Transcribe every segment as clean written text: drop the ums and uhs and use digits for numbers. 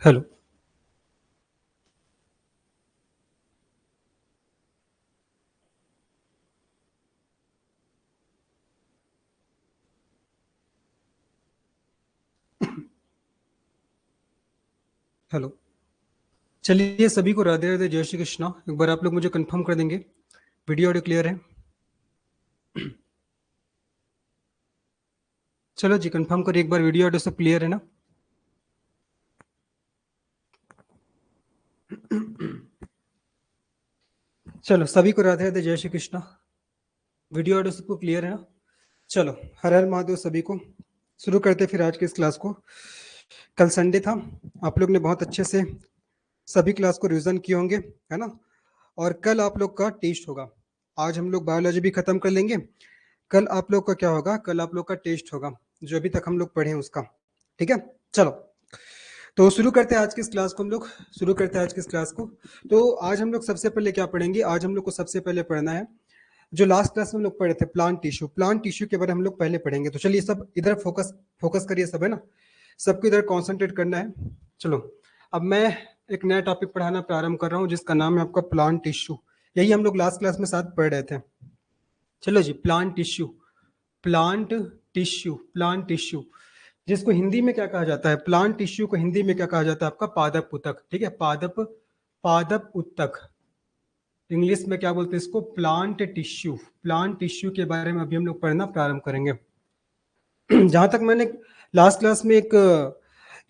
Hello. Hello. चलिए, सभी को राधे राधे, जय श्री कृष्णा। एक बार आप लोग मुझे कंफर्म कर देंगे वीडियो ऑडियो क्लियर है? चलो जी, कंफर्म करिए एक बार, वीडियो ऑडियो सब क्लियर है ना? चलो, सभी को राधे राधे, जय श्री कृष्णा। वीडियो ऑडियो सबको क्लियर है ना? चलो, हर हर महादेव सभी को। शुरू करते हैं फिर आज की इस क्लास को। कल संडे था, आप लोग ने बहुत अच्छे से सभी क्लास को रिवीजन किए होंगे, है ना? और कल आप लोग का टेस्ट होगा। आज हम लोग बायोलॉजी भी खत्म कर लेंगे। कल आप लोग का क्या होगा? कल आप लोग का टेस्ट होगा, जो अभी तक हम लोग पढ़े हैं उसका। ठीक है, चलो। तो शुरू करते हैं आज की इस क्लास को हम लोग। शुरू करते हैं आज की इस क्लास को। तो आज हम लोग सबसे पहले क्या पढ़ेंगे? आज हम लोग को सबसे पहले पढ़ना है जो लास्ट क्लास में हम लोग पढ़े थे, प्लांट टिश्यू। प्लांट टिश्यू के बारे में हम लोग पहले पढ़ेंगे। तो चलिए, सब इधर फोकस फोकस करिए, सब है ना? सबको इधर कॉन्सेंट्रेट करना है। चलो, अब मैं एक नया टॉपिक पढ़ाना प्रारंभ कर रहा हूँ, जिसका नाम है आपका प्लांट टिश्यू। यही हम लोग लास्ट क्लास में साथ पढ़ रहे थे। चलो जी, plant tissue. Plant tissue, plant tissue, जिसको हिंदी में क्या कहा जाता है? प्लांट टिश्यू को हिंदी में क्या कहा जाता है? आपका पादप उत्तक। ठीक है, पादप, पादप उत्तक। इंग्लिश में क्या बोलते हैं इसको? Plant tissue. प्लांट टिश्यू के बारे में अभी हम लोग पढ़ना प्रारंभ करेंगे। जहां तक मैंने लास्ट क्लास में एक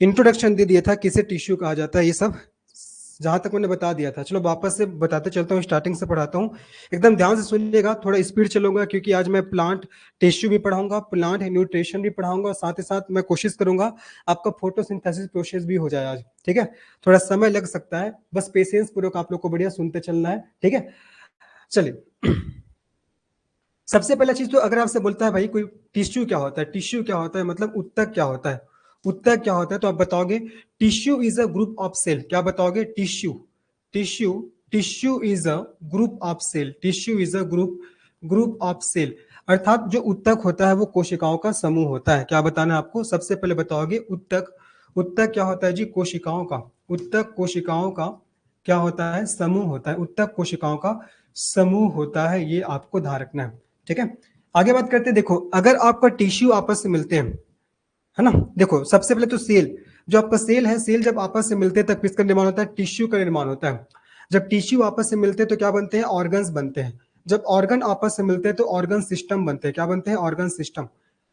इंट्रोडक्शन दे दिया था, किसे टिश्यू कहा जाता है, ये सब जहां तक मैंने बता दिया था। चलो वापस से बताते चलता हूँ, स्टार्टिंग से पढ़ाता हूँ। एकदम ध्यान से सुनिएगा, थोड़ा स्पीड चलूंगा, क्योंकि आज मैं प्लांट टिश्यू भी पढ़ाऊंगा, प्लांट न्यूट्रिशन भी पढ़ाऊंगा, और साथ ही साथ मैं कोशिश करूंगा आपका फोटोसिंथेसिस प्रोसेस भी हो जाए आज। ठीक है, थोड़ा समय लग सकता है, बस पेशेंस पूर्वक आप लोग को बढ़िया सुनते चलना है। ठीक है, चलिए। सबसे पहला चीज, तो अगर आपसे बोलता है भाई कोई टिश्यू क्या होता है, टिश्यू क्या होता है, मतलब उत्तक क्या होता है, उत्तक क्या होता है, तो आप बताओगे tissue is a group of cell. क्या बताओगे? Tissue, tissue, tissue is a group of cell. Tissue is a group, group of cell. अर्थात जो उत्तक होता है वो कोशिकाओं का समूह होता है। क्या बताना है आपको? सबसे पहले बताओगे उत्तक। उत्तक क्या होता है जी? कोशिकाओं का। उत्तक कोशिकाओं का क्या होता है? समूह होता है। उत्तक कोशिकाओं का समूह होता है, ये आपको ध्यान रखना है। ठीक है, आगे बात करते हैं। देखो, अगर आपका टिश्यू आपस से मिलते हैं, है ना? देखो, सबसे पहले तो सेल, जो आपका सेल है, सेल जब आपस से मिलते हैं तब किसका निर्माण होता है? टिश्यू का निर्माण होता है। जब टिश्यू आपस से मिलते हैं तो क्या बनते हैं? ऑर्गन्स बनते हैं। जब ऑर्गन आपस से मिलते हैं तो ऑर्गन सिस्टम बनते हैं। क्या बनते हैं? Organ system.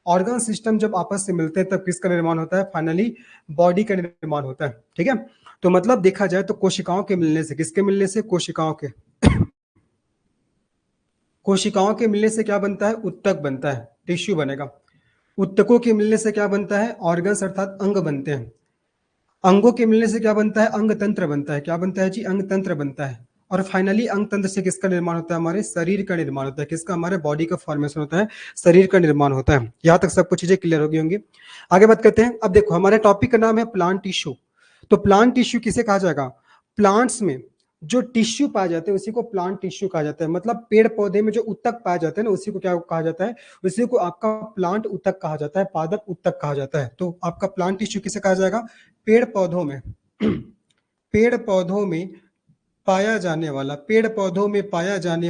ऑर्गन सिस्टम जब आपस से मिलते हैं तब किसका निर्माण होता है? फाइनली बॉडी का निर्माण होता है। ठीक है, तो मतलब देखा जाए तो कोशिकाओं के मिलने से, किसके मिलने से? कोशिकाओं के। कोशिकाओं के मिलने से क्या बनता है? उत्तक बनता है, टिश्यू बनेगा। उत्तकों के मिलने से क्या बनता है? ऑर्गन्स अर्थात अंग बनते हैं। अंगों के मिलने से क्या बनता है? अंग तंत्र बनता है। क्या बनता है जी? अंग तंत्र बनता है। और फाइनली अंग तंत्र से किसका निर्माण होता है? हमारे शरीर का निर्माण होता है। किसका? हमारे बॉडी का फॉर्मेशन होता है, शरीर का निर्माण होता है। यहाँ तक सब कुछ चीजें क्लियर हो गई होंगी। आगे बात करते हैं। अब देखो, हमारे टॉपिक का नाम है प्लांट टिश्यू। तो प्लांट टिश्यू किसे कहा जाएगा? प्लांट्स में जो टिश्यू पाए जाते हैं उसी को प्लांट टिश्यू कहा जाता है। मतलब पेड़ पौधे में जो उत्तक पाए जाते हैं ना, उसी को क्या कहा जाता है? उसी को आपका प्लांट उत्तक कहा जाता है, पादप उत्तक कहा जाता है। तो आपका प्लांट टिश्यू किसे कहा जाएगा? पेड़ पौधों में पेड़ पौधों में पाया जाने वाला, पेड़ पौधों में पाया जाने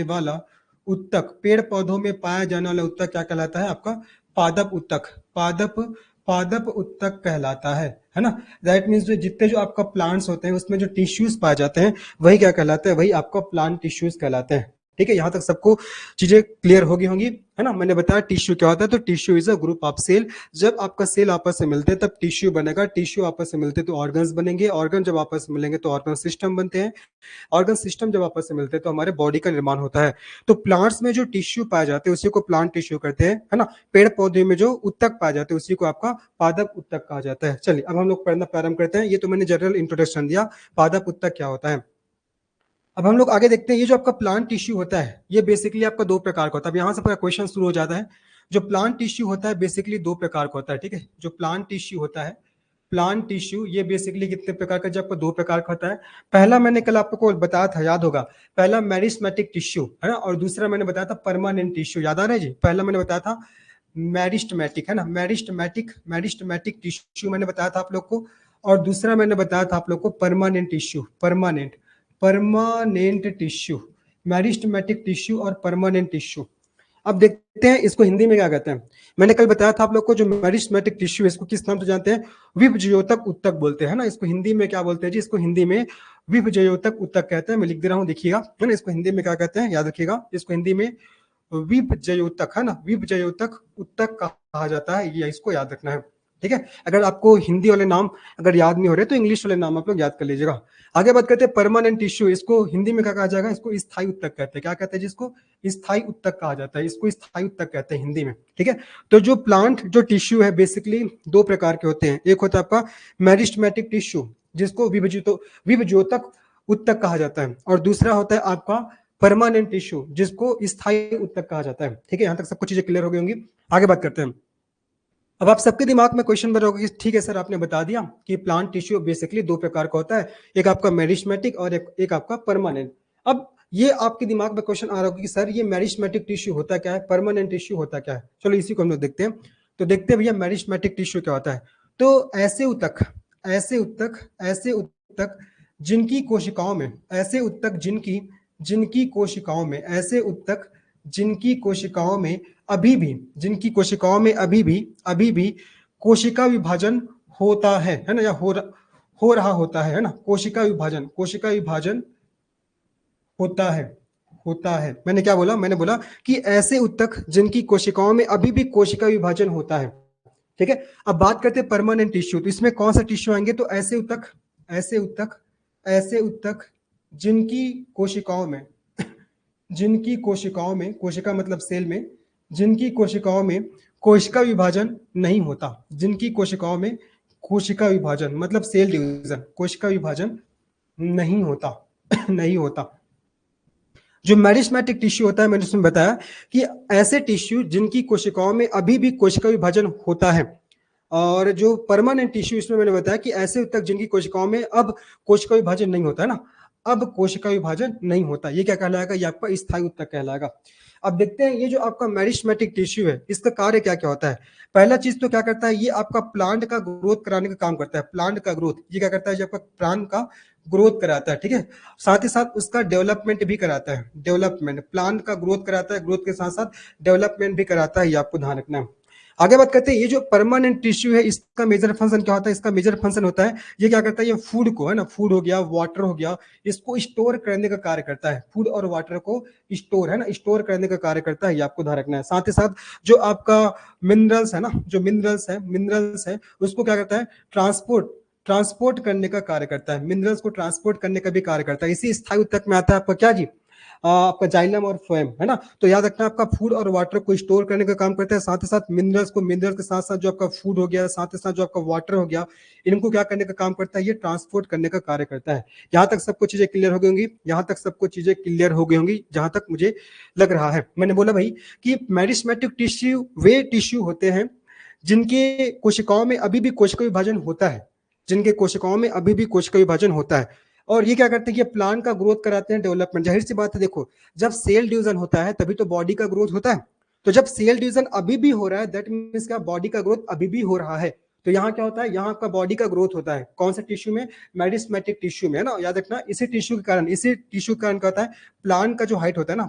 वाला उत्तक, पेड़ पौधों में पाया जाने वाला उत्तक क्या कहलाता है? आपका पादप उत्तक। पादप, पादप उत्तक कहलाता है ना? दैट मीन्स जो जितने जो आपका प्लांट्स होते हैं उसमें जो टिश्यूज पाए जाते हैं वही क्या कहलाते हैं? वही आपका प्लांट टिश्यूज कहलाते हैं। ठीक है, यहाँ तक सबको चीजें क्लियर होगी होंगी, है ना? मैंने बताया टिश्यू क्या होता है, तो tissue is a group of cell. जब आपका सेल आपस से मिलते हैं तब टिश्यू बनेगा, टिश्यू आपस से मिलते हैं तो ऑर्गन्स बनेंगे, ऑर्गन जब आपस में मिलेंगे तो ऑर्गन सिस्टम बनते हैं, ऑर्गन सिस्टम जब आपस से मिलते हैं तो हमारे बॉडी का निर्माण होता है। तो प्लांट्स में जो टिश्यू पाए जाते हैं उसी को प्लांट टिश्यू कहते हैं, है ना? पेड़ पौधे में जो उत्तक पाए जाते हैं उसी को आपका पादप उत्तक कहा जाता है। चलिए, अब हम लोग पढ़ना प्रारंभ करते हैं। ये तो मैंने जनरल इंट्रोडक्शन दिया, पादप उत्तक क्या होता है। अब हम लोग आगे देखते हैं। ये जो आपका प्लांट टिश्यू होता है ये बेसिकली आपका दो प्रकार का होता है। अब यहाँ से पूरा क्वेश्चन शुरू हो जाता है। जो प्लांट टिश्यू होता है बेसिकली दो प्रकार का होता है। ठीक है, जो प्लांट टिश्यू होता है, प्लांट टिश्यू ये बेसिकली कितने प्रकार का? जब आपको दो प्रकार का होता है। पहला मैंने कल आपको बताया था, याद होगा, पहला मेरिस्मेटिक टिश्यू है ना, और दूसरा मैंने बताया था परमानेंट टिश्यू। याद आ रहा है जी? पहला मैंने बताया था मेरिस्टमैटिक, है ना, मेरिस्टमैटिक, मेरिस्टमैटिक टिश्यू मैंने बताया था आप लोग को। और दूसरा मैंने बताया था आप लोग को permanent tissue, permanent tissue, meristematic tissue और परमानेंट टिश्यू। अब देखते हैं इसको हिंदी में क्या कहते हैं। मैंने कल बताया था आप लोग को जो मेरिस्टेमेटिक टिश्यू है इसको किस नाम से जानते हैं, विभज्योतक उत्तक बोलते हैं ना। इसको हिंदी में क्या बोलते हैं जी, इसको हिंदी में विभज्योतक उत्तक कहते हैं। मैं लिख दे रहा हूँ, देखिएगा, है ना। इसको हिंदी में क्या कहते हैं, याद रखिएगा, इसको हिंदी में विभज्योतक, है ना, विभज्योतक उत्तक कहा जाता है, ये इसको याद रखना है, ठीक है। अगर आपको हिंदी वाले नाम अगर याद नहीं हो रहे तो इंग्लिश वाले नाम आप लोग याद कर लीजिएगा। आगे बात करते हैं परमानेंट टिश्यू, इसको हिंदी में क्या कहा जाएगा, इसको स्थायी उत्तक कहते हैं। क्या कहते हैं जिसको, स्थायी उत्तक कहा जाता है, इसको स्थायी उत्तक कहते हैं हिंदी में, ठीक है। तो जो प्लांट जो टिश्यू है बेसिकली दो प्रकार के होते हैं। एक होता है आपका मेरिस्टेमेटिक टिश्यू जिसको विभज्योतक उत्तक कहा जाता है, और दूसरा होता है आपका परमानेंट टिश्यू जिसको स्थायी उत्तक कहा जाता है, ठीक है। यहां तक सबको चीजें क्लियर हो गई होंगी। आगे बात करते हैं। अब आप सबके दिमाग में क्वेश्चन बन रहा होगा कि ठीक है सर, आपने बता दिया कि प्लांट टिश्यू बेसिकली दो प्रकार का होता है, एक आपका मेरिस्टेमेटिक और एक आपका परमानेंट। अब ये आपके दिमाग में क्वेश्चन आ रहा होगा कि सर ये मेरिस्टेमेटिक टिश्यू होता क्या है, परमानेंट टिश्यू होता क्या है। चलो इसी को हम लोग देखते हैं। तो देखते हैं भैया मेरिस्टेमेटिक टिश्यू क्या होता है। तो ऐसे उत्तक, ऐसे उत्तक, ऐसे उत्तक जिनकी कोशिकाओं में, ऐसे उत्तक जिनकी जिनकी कोशिकाओं में, ऐसे उत्तक जिनकी कोशिकाओं में अभी भी, जिनकी कोशिकाओं में अभी भी कोशिका विभाजन होता है ना, या हो रहा होता है ना, कोशिका विभाजन होता है। मैंने क्या बोला, मैंने बोला कि ऐसे उत्तक जिनकी कोशिकाओं में अभी भी कोशिका विभाजन होता है, ठीक है। अब बात करते हैं परमानेंट टिश्यू, तो इसमें कौन सा टिश्यू आएंगे, तो ऐसे उत्तक, ऐसे उत्तक, ऐसे उत्तक जिनकी कोशिकाओं में, जिनकी कोशिकाओं में, कोशिका मतलब सेल में, जिनकी कोशिकाओं में कोशिका विभाजन नहीं होता, जिनकी कोशिकाओं में कोशिका विभाजन मतलब सेल डिवीजन, कोशिका विभाजन नहीं होता नहीं होता। जो मेरिस्टेमेटिक टिश्यू होता है, मैंने उसमें बताया कि ऐसे टिश्यू जिनकी कोशिकाओं में अभी भी कोशिका विभाजन होता है। और जो परमानेंट टिश्यू, इसमें मैंने बताया कि ऐसे उत्तक जिनकी कोशिकाओं में अब कोशिका विभाजन नहीं होता है ना, अब कोशिका विभाजन नहीं होता, ये क्या कहलाएगा, ये आपका स्थायी उत्तक कहलाएगा। अब देखते हैं ये जो आपका मेरिस्टेमेटिक टिश्यू है इसका कार्य क्या क्या होता है। पहला चीज तो क्या करता है, ये आपका प्लांट का ग्रोथ कराने का काम करता है, प्लांट का ग्रोथ, ये क्या करता है, जो आपका प्लांट का ग्रोथ कराता है, ठीक है। साथ ही साथ उसका डेवलपमेंट भी कराता है, डेवलपमेंट, प्लांट का ग्रोथ कराता है, ग्रोथ के साथ साथ डेवलपमेंट भी कराता है, ये आपको ध्यान रखना है। आगे बात करते हैं, ये जो परमानेंट टिश्यू है इसका मेजर फंक्शन क्या होता है, इसका मेजर फंक्शन होता है, ये क्या करता है, ये फूड को, है ना, फूड हो गया, वाटर हो गया, इसको स्टोर करने का कार्य करता है, फूड और वाटर को स्टोर, है ना, स्टोर करने का कार्य करता है, ये आपको ध्यान रखना है। साथ ही साथ जो आपका मिनरल्स है ना, जो मिनरल्स है उसको क्या करता है, ट्रांसपोर्ट करने का कार्य करता है, मिनरल्स को ट्रांसपोर्ट करने का भी कार्य करता है। इसी स्थायी उत्तक में आता है आपका क्या जी, आपका जाइलम और फ्लोएम, है ना। तो याद रखना आपका फूड और वाटर को स्टोर करने का काम करता है, साथ ही साथ मिनरल्स को, मिनरल्स के साथ साथ जो आपका फूड हो गया, साथ ही साथ जो आपका वाटर हो गया, इनको क्या करने का काम करता है, ये ट्रांसपोर्ट करने का कार्य करता है। यहाँ तक सबको चीजें क्लियर हो गई होंगी, यहाँ तक सबको चीजें क्लियर हो गई होंगी जहां तक मुझे लग रहा है। मैंने बोला भाई कि मेरिस्टेमेटिक टिश्यू वे टिश्यू होते हैं जिनके कोशिकाओं में अभी भी कोशिका विभाजन होता है, जिनके कोशिकाओं में अभी भी कोशिका विभाजन होता है। और ये क्या करते हैं, ये प्लांट का ग्रोथ कराते हैं, डेवलपमेंट। जाहिर सी बात है, देखो जब सेल डिवीजन होता है तभी तो बॉडी का ग्रोथ होता है। तो जब सेल डिवीजन अभी भी हो रहा है दैट मींस क्या, बॉडी का ग्रोथ अभी भी हो रहा है। तो यहाँ क्या होता है, यहाँ आपका बॉडी का ग्रोथ होता है, कौन से टिश्यू में, मेरिस्टेमेटिक टिश्यू में, है ना। याद रखना इसी टिश्यू के कारण, इसी टिश्यू के कारण क्या होता है, प्लांट का जो हाइट होता है ना,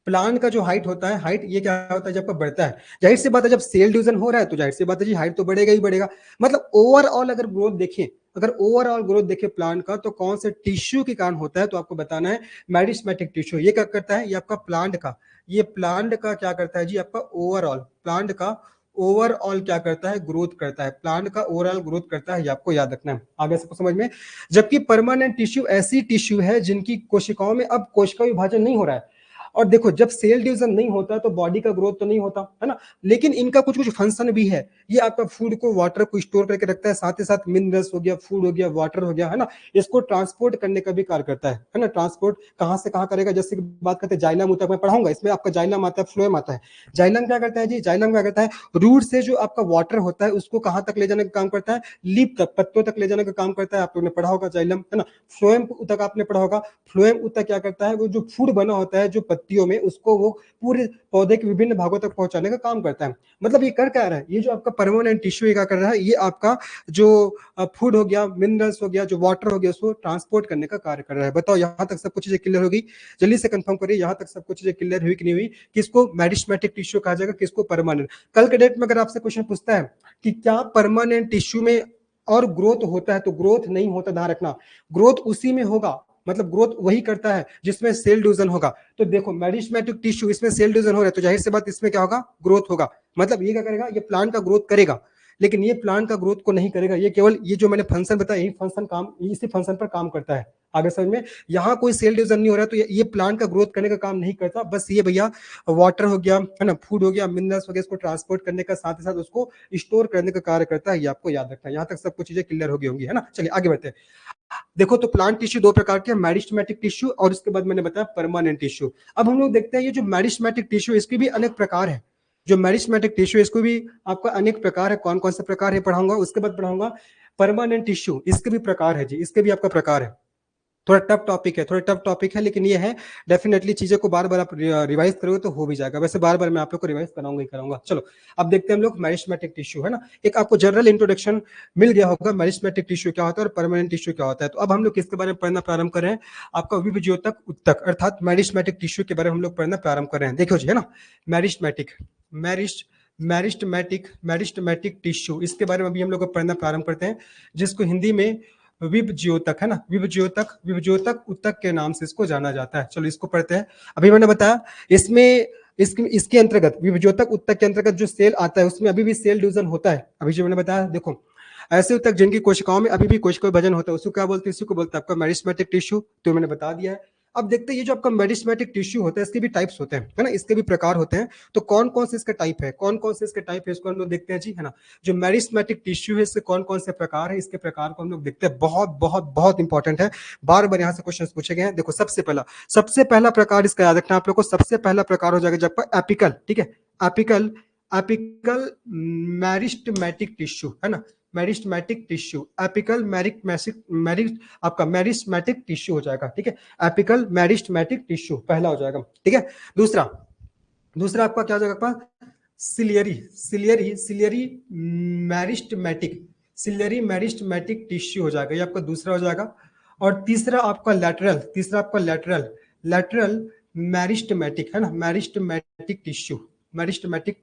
प्लांट का जो हाइट होता है, हाइट ये क्या होता है, जब आपका बढ़ता है, जाहिर सी बात है जब सेल डिवीजन हो रहा है तो जाहिर सी बात है जी हाइट तो बढ़ेगा ही बढ़ेगा। मतलब ओवरऑल अगर ग्रोथ देखें, अगर ओवरऑल ग्रोथ देखें प्लांट का, तो कौन से टिश्यू के कारण होता है, तो आपको बताना है मेरिस्टेमेटिक टिश्यू। ये क्या करता है, ये आपका प्लांट का, ये प्लांट का क्या करता है जी, आपका ओवरऑल, प्लांट का ओवरऑल क्या करता है, ग्रोथ करता है, प्लांट का ओवरऑल ग्रोथ करता है, ये आपको याद रखना है। आगे सबको समझ में। जबकि परमानेंट टिश्यू ऐसी टिश्यू है जिनकी कोशिकाओं में अब कोशिका विभाजन नहीं हो रहा है। और देखो जब सेल डिवीजन नहीं होता तो बॉडी का ग्रोथ तो नहीं होता, है ना, लेकिन इनका कुछ कुछ फंक्शन भी है। ये आपका फूड को, वाटर को स्टोर करके रखता है, साथ ही साथ मिनरल्स हो गया, फूड हो गया, वाटर हो गया, है ना, इसको ट्रांसपोर्ट करने का भी कार्य करता है ना। ट्रांसपोर्ट कहां से कहां करेगा, जैसे कि बात करते हैं जाइलम उत्तक में पढ़ाऊंगा, इसमें आपका जाइलम आता है, फ्लोएम आता है। जाइलम क्या करता है जी, जाइलम क्या करता है, रूट से जो आपका वाटर होता है उसको कहां तक ले जाने का काम करता है, लीफ तक, पत्तों तक ले जाने का काम करता है। आप लोगों ने पढ़ा होगा जाइलम, है ना। फ्लोएम उत्तक आपने पढ़ा होगा, फ्लोएम उत्तक क्या करता है, वो जो फूड बना होता है, जो पत्तियों में, उसको वो पूरे पौधे के विभिन्न भागों तक पहुंचाने का काम करता है। मतलब ये कर क्या रहा है, ये जो आपका परमानेंट टिश्यू ये क्या कर रहा है, ये आपका जो फूड हो गया, मिनरल्स हो गया, जो वाटर हो गया, उसको ट्रांसपोर्ट करने का कार्य कर रहा है। बताओ यहाँ तक सब कुछ चीजें क्लियर होगी? जल्दी से कंफर्म करिए, यहाँ तक सब कुछ चीजें क्लियर हुई कि नहीं हुई? किसको मेरिस्टेमेटिक टिश्यू कहा जाएगा, किसको परमानेंट? कल के डेट में अगर आपसे क्वेश्चन पूछता है कि क्या परमानेंट टिश्यू में और ग्रोथ होता है, तो ग्रोथ नहीं होता, ध्यान रखना। ग्रोथ उसी में होगा, मतलब ग्रोथ वही करता है जिसमें सेल डिवीजन होगा। तो देखो मेरिस्टेमेटिक टिश्यू, इसमें सेल डिवीजन हो रहा है, तो जाहिर सी बात इसमें क्या होगा, ग्रोथ होगा। मतलब ये क्या करेगा, ये प्लांट का ग्रोथ करेगा, लेकिन ये प्लांट का ग्रोथ को नहीं करेगा। ये केवल ये जो मैंने फंक्शन बताया, यही फंक्शन काम, इसी फंक्शन पर काम करता है। आगे समझ में? यहाँ कोई सेल डिवीजन नहीं हो रहा है, तो ये प्लांट का ग्रोथ करने का काम नहीं करता। बस ये भैया वाटर हो गया, है ना, फूड हो गया, मिनरल्स हो गया, इसको ट्रांसपोर्ट करने का, साथ ही साथ उसको स्टोर करने का कार्य करता है। ये आपको याद रखना है। यहाँ तक सब कुछ चीजें क्लियर हो गई होंगी, है ना? चलिए आगे बढ़ते हैं। देखो तो प्लांट टिश्यू दो प्रकार के, मेरिस्टेमेटिक टिश्यू और इसके बाद मैंने बताया परमानेंट टिश्यू। अब हम लोग देखते हैं ये जो मेरिस्टेमेटिक टिश्यू, इसके भी अनेक प्रकार है। जो मेरिस्टेमेटिक टिश्यू, इसको भी आपका अनेक प्रकार है। कौन कौन से प्रकार है पढ़ाऊंगा, उसके बाद पढ़ाऊंगा परमानेंट टिश्यू, इसके भी प्रकार है जी, इसके भी आपका प्रकार है। थोड़ा टफ टॉपिक है, थोड़ा टफ टॉपिक है, लेकिन ये है डेफिनेटली, चीजें को बार बार आप रिवाइज करोगे तो हो भी जाएगा। वैसे बार बार मैं आप लोग को रिवाइज कराऊंगा ही कराऊंगा। चलो अब देखते हैं हम लोग मेरिस्टेमेटिक टिश्यू, है ना। एक आपको जनरल इंट्रोडक्शन मिल गया होगा, मेरिस्टेमेटिक टिश्यू क्या होता है और परमानेंट टिश्यू क्या होता है। तो अब हम लोग किसके बारे में पढ़ना प्रारंभ कर रहे हैं, आपका विभज्योतक उत्तक अर्थात मेरिस्टेमेटिक टिश्यू के बारे में हम लोग पढ़ना प्रारंभ कर रहे हैं। देखो जी, है ना, मेरिस्टेमेटिक मेरिस्टेमेटिक टिश्यू, इसके बारे में अभी हम लोग पढ़ना प्रारंभ करते हैं, जिसको हिंदी में विभज्योतक, है ना, विभज्योतक उत्तक के नाम से इसको जाना जाता है। चलो इसको पढ़ते हैं। अभी मैंने बताया इसमें इसके अंतर्गत, विभज्योतक उत्तक के अंतर्गत जो सेल आता है, उसमें अभी भी सेल डिवीजन होता है। अभी जो मैंने बताया, देखो ऐसे उत्तक जिनकी कोशिकाओं में अभी भी कोशिका विभाजन होता है, उसको क्या बोलते हैं, इसी को बोलते हैं आपका मेरिस्टेमेटिक टिश्यू। तो मैंने बता दिया है। अब देखते हैं ये जो आपका मेरिस्टेमेटिक टिश्यू होता है, इसके भी टाइप्स होते हैं, है ना, इसके भी प्रकार होते हैं। तो कौन कौन से इसके टाइप है, कौन कौन से इसके टाइप है, इसको हम लोग देखते हैं जी, है ना। जो मेरिस्टेमेटिक टिश्यू है, इसके कौन कौन से प्रकार है, इसके प्रकार को हम लोग देखते हैं। बहुत बहुत बहुत इंपॉर्टेंट है, बार बार यहाँ से क्वेश्चन पूछे गए हैं। देखो सबसे पहला प्रकार इसका याद रखना आप लोग को। सबसे पहला प्रकार हो जाएगा जब आपका एपिकल, ठीक है, एपिकल मेरिस्टेमेटिक टिश्यू, है ना, मेरिस्टेमेटिक टिश्यू, एपिकल आपका मेरिस्टेमेटिक टिश्यू हो जाएगा, ठीक है। एपिकल मेरिस्टेमेटिक टिश्यू पहला हो जाएगा, ठीक है। दूसरा आपका क्या हो जाएगा, आपका सिलियरी मेरिस्टेमेटिक टिश्यू हो जाएगा, ये आपका दूसरा हो जाएगा। और तीसरा आपका लैटरल मेरिस्टेमेटिक, है ना, मेरिस्टेमेटिक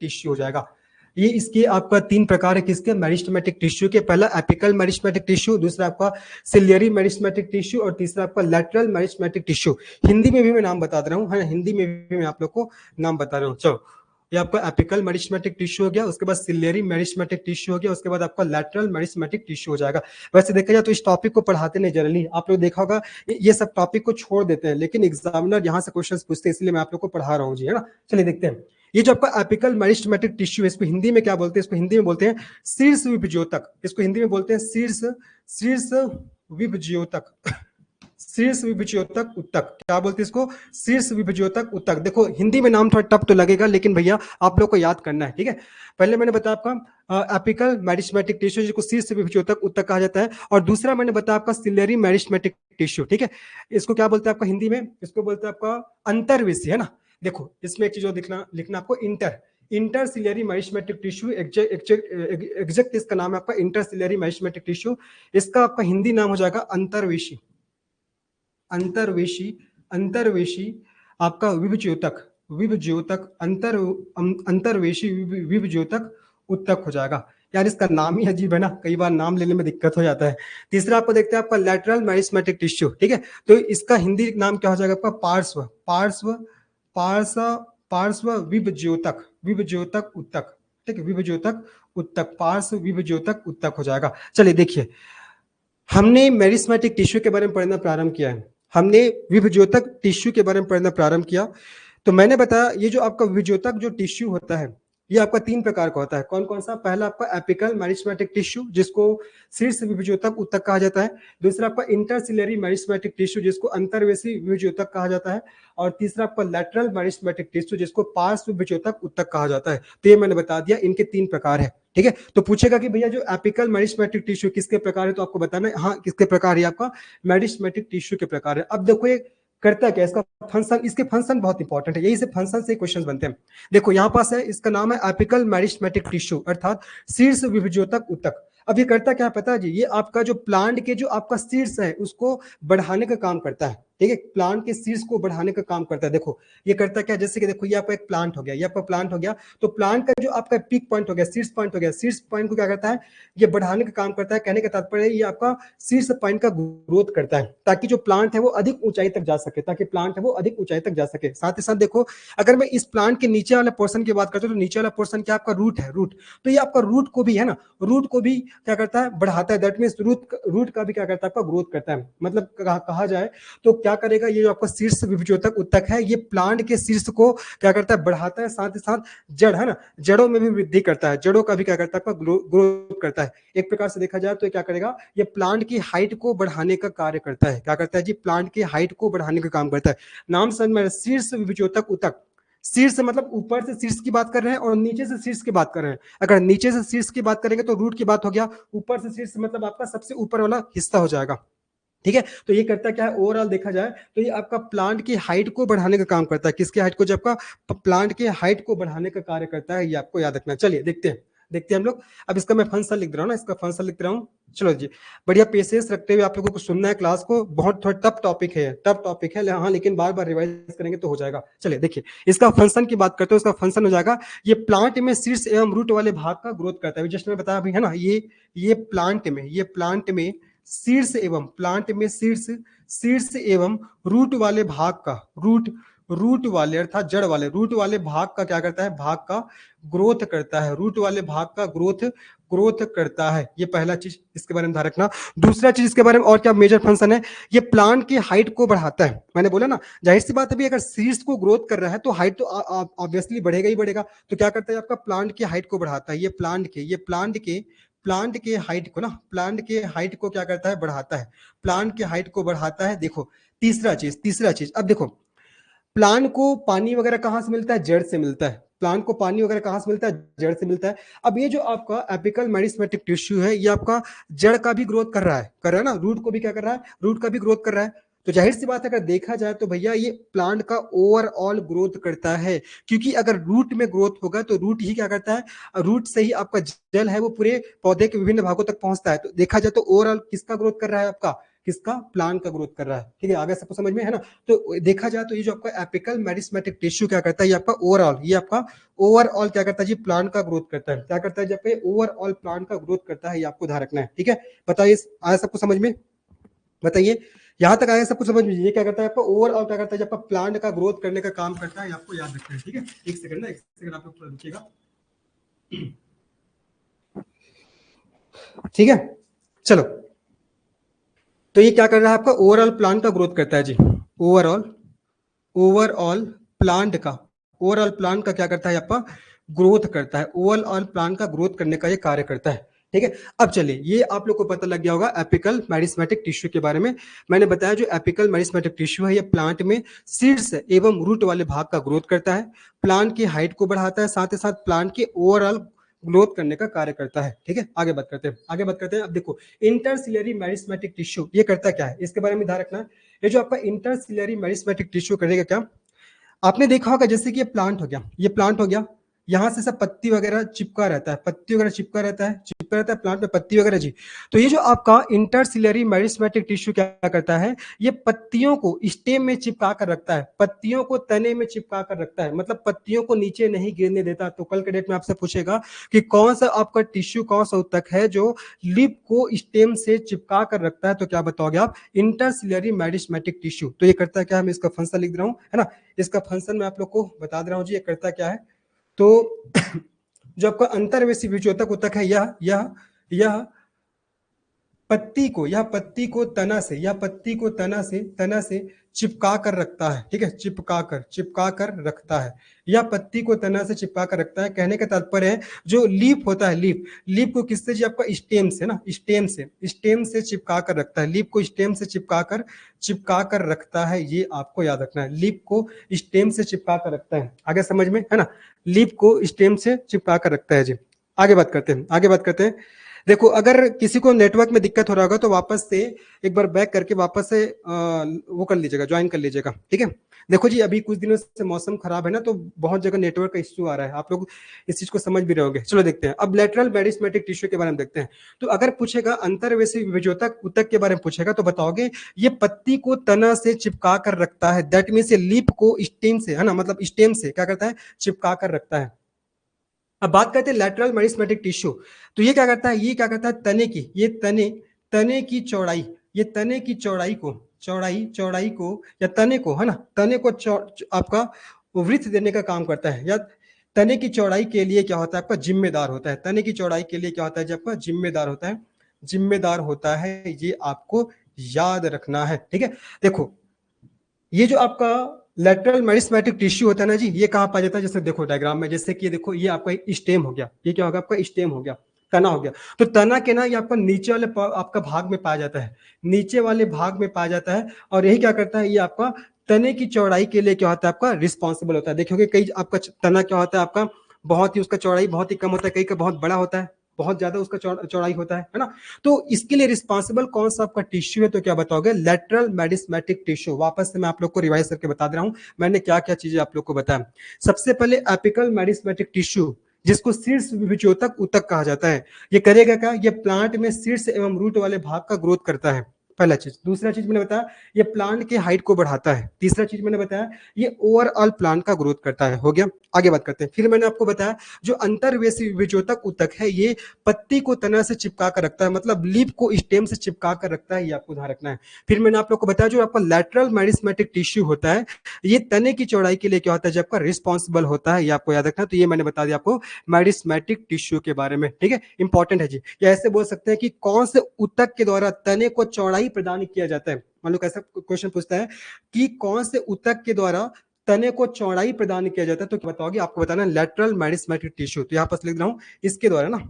टिश्यू हो जाएगा। ये इसके आपका तीन प्रकार है, किसके, मेरिस्टेमेटिक टिश्यू के। पहला एपिकल मेरिस्टेमेटिक टिश्यू, दूसरा आपका सिलियरी मेरिस्टेमेटिक टिश्यू, और तीसरा आपका लैटरल मेरिस्टेमेटिक टिश्यू। हिंदी में भी मैं नाम बता दे रहा हूँ, है ना, हिंदी में भी मैं आप लोग को नाम बता रहा हूँ। चलो ये आपका एपिकल मेरिस्टेमेटिक टिश्यू हो गया, उसके बाद सिलियरी मेरिस्टेमेटिक टिश्यू हो गया, उसके बाद आपका लैटरल मेरिस्टेमेटिक टिश्यू हो जाएगा। वैसे देखा जाए तो इस टॉपिक को पढ़ाते नहीं जनरली, आप लोग देखा होगा ये सब टॉपिक को छोड़ देते हैं, लेकिन एग्जामिनर यहाँ से क्वेश्चन पूछते हैं, इसलिए मैं आप लोग को पढ़ा रहा हूँ जी, है ना। चलिए देखते हैं ये जो आपका एपिकल मेरिस्टेमेटिक टिश्यू है, इसको हिंदी में क्या बोलते हैं, इसको हिंदी में बोलते हैं शीर्ष विभज्योतक। इसको हिंदी में बोलते हैं शीर्ष विभज्योतक शीर्ष विभज्योतक उत्तक। क्या बोलते हैं इसको, शीर्ष विभज्योतक उत्तक। देखो हिंदी में नाम थोड़ा टफ तो लगेगा, लेकिन भैया आप लोग को याद करना है, ठीक है। पहले मैंने बताया आपका एपिकल मेरिस्टेमेटिक टिश्यू, जिसको शीर्ष विभज्योतक उत्तक कहा जाता है, और दूसरा मैंने बताया आपका सिलियरी मेरिस्टेमेटिक टिश्यू, ठीक है। इसको क्या बोलते हैं आपका हिंदी में, इसको बोलते हैं आपका अंतर्वेशी, है ना। देखो इसमें एक चीज और लिखना आपको, इंटरसिलियरी मेरिस्टेमेटिक टिश्यू, एग्जैक्ट इसका नाम है आपका इंटरसिलियरी मेरिस्टेमेटिक टिश्यू। इसका आपका हिंदी नाम हो जाएगा अंतर्वेशी आपका विभज्योतक अंतर्वेशी विभज्योतक उत्तक हो जाएगा। यार इसका नाम ही अजीब है ना, कई बार नाम लेने में दिक्कत हो जाता है। तीसरा आपको देखते हैं आपका लैटरल मेरिस्टेमेटिक टिश्यू, ठीक है। तो इसका हिंदी नाम क्या हो जाएगा आपका, पार्श्व विभज्योतक उत्तक, ठीक है, पार्श्व विभज्योतक उत्तक हो जाएगा। चलिए देखिए, हमने मेरिस्टेमेटिक टिश्यू के बारे में पढ़ना प्रारंभ किया है, हमने विभज्योतक टिश्यू के बारे में पढ़ना प्रारंभ किया। तो मैंने बताया ये जो आपका विभज्योतक जो टिश्यू होता है, ये आपका तीन प्रकार का होता है। कौन कौन सा, पहला आपका एपिकल मेरिस्टेमेटिक टिश्यू, जिसको शीर्ष विभज्योतक उत्तक कहा जाता है। दूसरा आपका इंटरसिलियरी मेरिस्टेमेटिक टिश्यू, जिसको अंतर्वेशी विभज्योतक कहा जाता है। और तीसरा आपका लैटरल मेरिस्टेमेटिक टिश्यू, जिसको पार्श्व विभज्योतक उत्तक कहा जाता है। तो ये मैंने बता दिया, इनके तीन प्रकार है, ठीक है। तो पूछेगा कि भैया जो एपिकल मेरिस्टेमेटिक टिश्यू किसके प्रकार है, तो आपको बताना है हाँ किसके प्रकार है, आपका मेरिस्टेमेटिक टिश्यू के प्रकार है। अब देखो ये करता क्या, इसका फंक्शन, इसके फंक्शन बहुत इंपॉर्टेंट है, यही से फंक्शन से क्वेश्चंस बनते हैं। देखो यहाँ पास है, इसका नाम है एपिकल मेरिस्टेमेटिक टिश्यू, अर्थात शीर्ष विभज्योतक ऊतक। अब ये करता क्या है पता है जी, ये आपका जो प्लांट के जो आपका शीर्ष है उसको बढ़ाने का काम करता है, ठीक है, प्लांट के शीर्ष को बढ़ाने का काम करता है। देखो ये करता क्या, जैसे कि देखो ये आपका एक प्लांट हो गया, ये आपका प्लांट हो गया, तो प्लांट का जो आपका पीक पॉइंट हो गया, शीर्ष पॉइंट हो गया, शीर्ष पॉइंट को क्या करता है, ये बढ़ाने का काम करता है। कहने का तात्पर्य ये आपका शीर्ष पॉइंट का ग्रोथ करता है, ताकि जो प्लांट है वो अधिक ऊंचाई तक जा सके, ताकि प्लांट है वो अधिक ऊंचाई तक जा सके। साथ ही साथ देखो, अगर मैं इस प्लांट के नीचे वाले पोर्शन की बात करता हूँ, तो नीचे वाला पोर्शन क्या आपका रूट है, रूट, तो ये आपका रूट को भी है ना, रूट को भी क्या करता है, बढ़ाता है। दैट मीन्स रूट का भी क्या करता है, आपका ग्रोथ करता है। मतलब कहा जाए तो क्या करेगा, ये जो आपका शीर्ष विभज्योतक ऊतक है, ये प्लांट के शीर्ष को क्या करता है, बढ़ाता है। साथ ही साथ जड़ है ना, जड़ों में भी वृद्धि करता है, जड़ों का भी क्या करता है, आपका ग्रोथ करता है। एक प्रकार से देखा जाए तो क्या करेगा, ये प्लांट की हाइट को बढ़ाने का कार्य करता है। क्या करता है जी, प्लांट की हाइट को बढ़ाने का काम करता है। नाम समझ में, शीर्ष विभज्योतक ऊतक, शीर्ष मतलब ऊपर से शीर्ष की बात कर रहे हैं और नीचे से शीर्ष की बात कर रहे हैं। अगर नीचे से शीर्ष की बात करेंगे तो रूट की बात हो गया, ऊपर से शीर्ष मतलब आपका सबसे ऊपर वाला हिस्सा हो जाएगा, ठीक है। तो ये करता क्या है, ओवरऑल देखा जाए तो ये आपका प्लांट की हाइट को बढ़ाने का काम करता है। किसकी हाइट को, जब आपका प्लांट की हाइट को बढ़ाने का कार्य करता है, ये आपको याद रखना। चलिए देखते हैं हम लोग। अब इसका मैं फंक्शन लिख रहा हूँ ना, इसका फंक्शन लिख रहा हूँ। चलो जी, बढ़िया पेशेंस रखते हुए आप लोगों को सुनना है क्लास को। बहुत थोड़ा टफ टॉपिक है, टफ टॉपिक है हाँ, लेकिन बार बार रिवाइज करेंगे तो हो जाएगा। चलिए देखिए, इसका फंक्शन की बात करते हो, इसका फंक्शन हो जाएगा, ये प्लांट में शीर्ष एवं रूट वाले भाग का ग्रोथ करता है। जस्ट मैं बताया अभी है ना, ये प्लांट में शीर्ष एवं प्लांट में शीर्ष एवं रूट वाले भाग का, रूट वाले अर्थात जड़ वाले, रूट वाले भाग का क्या करता है, भाग का ग्रोथ करता है। रूट वाले भाग का ग्रोथ करता है। ये पहला चीज, इसके बारे में ध्यान रखना। दूसरा चीज इसके बारे में और क्या मेजर फंक्शन है, ये प्लांट की हाइट को बढ़ाता है। मैंने बोला ना, जाहिर सी बात है, अगर शीर्ष को ग्रोथ कर रहा है तो हाइट तो ऑब्वियसली बढ़ेगा ही बढ़ेगा। तो क्या करता है, आपका प्लांट की हाइट को बढ़ाता है। ये प्लांट के हाइट को ना, प्लांट के हाइट को क्या करता है, बढ़ाता है। प्लांट के हाइट को बढ़ाता है। देखो तीसरा चीज, अब देखो, प्लांट को पानी वगैरह कहां से मिलता है, जड़ से मिलता है। प्लांट को पानी वगैरह कहां से मिलता है, जड़ से मिलता है। अब ये जो आपका एपिकल मेरिस्टेमेटिक टिश्यू है, ये आपका जड़ का भी ग्रोथ कर रहा है ना, रूट को भी क्या कर रहा है, रूट का भी ग्रोथ कर रहा है। तो जाहिर सी बात है, अगर देखा जाए तो भैया ये प्लांट का ओवरऑल ग्रोथ करता है। क्योंकि अगर रूट में ग्रोथ होगा तो रूट ही क्या करता है, रूट से ही आपका जल है वो पूरे पौधे के विभिन्न भागों तक पहुंचता है। तो देखा जाए तो ओवरऑल किसका ग्रोथ कर रहा है, आपका किसका, प्लांट का ग्रोथ कर रहा है। ठीक है, आगे सबको समझ में है ना। तो देखा जाए तो ये जो आपका एपिकल मेरिस्टेमेटिक टिश्यू क्या करता है, ये आपका ओवरऑल क्या करता है जी, प्लांट का ग्रोथ करता है। क्या करता है, जब ये ओवरऑल प्लांट का ग्रोथ करता है, ये आपको ध्यान रखना है। ठीक है, बताइए आया सबको समझ में, बताइए यहां तक आया सबको समझ में। ये क्या करता है, आपका ओवरऑल क्या करता है, जब आपका प्लांट का ग्रोथ करने का काम करता है, आपको याद रखना है। ठीक है, एक सेकंड आप लोग रुकिएगा। ठीक है, चलो, तो ये क्या कर रहा है, आपका ओवरऑल प्लांट का ग्रोथ करता है जी। ओवरऑल प्लांट का क्या करता है, आपका ग्रोथ करता है। ओवरऑल प्लांट का ग्रोथ करने का ये कार्य करता है। ठीक है, अब चलिए, ये आप लोग को पता लग गया होगा एपिकल मेरिस्टेमेटिक टिश्यू के बारे में। मैंने बताया जो एपिकल मेरिस्टेमेटिक टिश्यू है, ये प्लांट में शीर्ष एवं रूट वाले भाग का ग्रोथ करता है, प्लांट की हाइट को बढ़ाता है, साथ ही साथ प्लांट के ओवरऑल ग्रोथ करने का कार्य करता है। ठीक है, आगे बात करते हैं। अब देखो, इंटरसिलरी मेरिस्टेमेटिक टिश्यू ये करता क्या है, इसके बारे में ध्यान रखना है। ये जो आपका इंटरसिलरी मेरिस्टेमेटिक टिश्यू करेगा क्या, आपने देखा होगा, जैसे कि ये प्लांट हो गया, यहाँ से सब पत्ती वगैरह चिपका रहता है, चिपका रहता है प्लांट में, पत्ती वगैरह जी। तो ये जो आपका इंटरसिलरी मेरिस्टेमेटिक टिश्यू क्या करता है, ये पत्तियों को स्टेम में चिपका कर रखता है, पत्तियों को तने में चिपका कर रखता है, मतलब पत्तियों को नीचे नहीं गिरने देता। तो कल के डेट में आपसे पूछेगा कि कौन सा आपका टिश्यू, कौन सा ऊतक है जो लिप को स्टेम से चिपका कर रखता है, तो क्या बताओगे आप, इंटरसिलरी मेरिस्टेमेटिक टिश्यू। तो ये करता क्या है, मैं इसका फंक्शन लिख रहा हूँ है ना, इसका फंक्शन मैं आप लोग को बता दे रहा हूँ जी, ये करता क्या है। तो जो आपका अंतर्वेशी विचोतक ऊतक है, यह पत्ती को तना से चिपका कर रखता है। ठीक है, चिपका कर रखता है, या पत्ती को तना से चिपका कर रखता है। कहने का तात्पर्य है, जो लीफ होता है, लीफ को किससे जी, आपका स्टेम से ना, स्टेम से चिपका कर रखता है, लीफ को स्टेम से चिपका कर रखता है। ये आपको याद रखना है, लीफ को स्टेम से चिपका कर रखता है। आगे समझ में है ना, लीफ को स्टेम से चिपका कर रखता है जी। आगे बात करते हैं। देखो अगर किसी को नेटवर्क में दिक्कत हो रहा होगा तो वापस से एक बार बैक करके वापस से वो कर लीजिएगा, ज्वाइन कर लीजिएगा, ठीक है। देखो जी अभी कुछ दिनों से मौसम खराब है ना, तो बहुत जगह नेटवर्क का इश्यू आ रहा है, आप लोग इस चीज को समझ भी रहे होंगे। चलो देखते हैं अब लेटरल मेरिस्टेमेटिक टिश्यू के बारे में देखते हैं। तो अगर पूछेगा अंतर्वेशी विभेजोतक ऊतक के बारे में पूछेगा तो बताओगे ये पत्ती को तना से चिपका कर रखता है, दैट मीन्स ये लीप को स्टेम से, है ना, मतलब स्टेम से क्या करता है, चिपका कर रखता है। अब बात करते हैं लैटरल मेरिस्टेमेटिक टिश्यू। तो ये क्या करता है, ये क्या करता है, तने की, ये तने तने की चौड़ाई, ये तने की चौड़ाई को, चौड़ाई को या तने को, है ना, तने को आपका वृत्त देने का काम करता है, या तने की चौड़ाई के लिए क्या होता है आपका, जिम्मेदार होता है। तने की चौड़ाई के लिए क्या होता है जो आपका जिम्मेदार होता है, जिम्मेदार होता है, ये आपको याद रखना है, ठीक है। देखो ये जो आपका लेटरल मेरिस्टेमेटिक टिश्यू होता है ना जी, ये कहाँ पाया जाता है, जैसे देखो डायग्राम में, जैसे कि देखो ये आपका स्टेम हो गया, ये क्या होगा आपका स्टेम हो गया, तना हो गया। तो तना के ना ये आपका नीचे वाले आपका भाग में पाया जाता है, नीचे वाले भाग में पाया जाता है। और यही क्या करता है, ये आपका तने की चौड़ाई के लिए क्या होता है आपका रिस्पॉन्सिबल होता है। देखोगे कई आपका तना क्या होता है आपका, बहुत ही उसका चौड़ाई बहुत ही कम होता है, कई का बहुत बड़ा होता है, बहुत ज्यादा उसका चौड़ाई होता है ना। तो इसके लिए रिस्पॉन्सिबल कौन सा आपका टिश्यू है, तो क्या बताओगे, लेटरल मेरिस्टेमेटिक टिश्यू। वापस से मैं आप लोग को रिवाइज करके बता दे रहा हूं मैंने क्या क्या चीजें आप लोग को बताया। सबसे पहले एपिकल मेरिस्टेमेटिक टिश्यू, जिसको शीर्ष विभेजोतक ऊतक कहा जाता है। ये करेगा क्या, ये प्लांट में शीर्ष एवं रूट वाले भाग का ग्रोथ करता है, पहला चीज। दूसरा चीज मैंने बताया ये प्लांट के हाइट को बढ़ाता है। तीसरा चीज मैंने बताया ये ओवरऑल प्लांट का ग्रोथ करता है। हो गया, आगे बात करते हैं। फिर मैंने आपको बताया जो अंतर्वेशी विभेजोतक ऊतक है ये पत्ती को तना से चिपका कर रखता है, मतलब लीफ को स्टेम से चिपका कर रखता है, ये आपको ध्यान रखना है। फिर मैंने आप लोग को बताया जो आपका लैटरल मेरिस्टेमेटिक टिश्यू होता है ये तने की चौड़ाई के लिए क्या होता है, जब आपका रिस्पॉन्सिबल होता है, ये आपको याद रखना है। तो ये मैंने बता दिया आपको मेरिस्टेमेटिक टिश्यू के बारे में, ठीक है, इंपॉर्टेंट है जी। या ऐसे बोल सकते हैं कि कौन से ऊतक के द्वारा तने को चौड़ाई प्रदान किया जाता है। मान लो कैसा क्वेश्चन पूछता है कि कौन से ऊतक के द्वारा तने को चौड़ाई प्रदान किया जाता है, तो क्या बताओगे, आपको बताना लेटरल मेरिस्टेमेटिक टिश्यू। तो यहां पर लिख रहा हूं इसके द्वारा ना,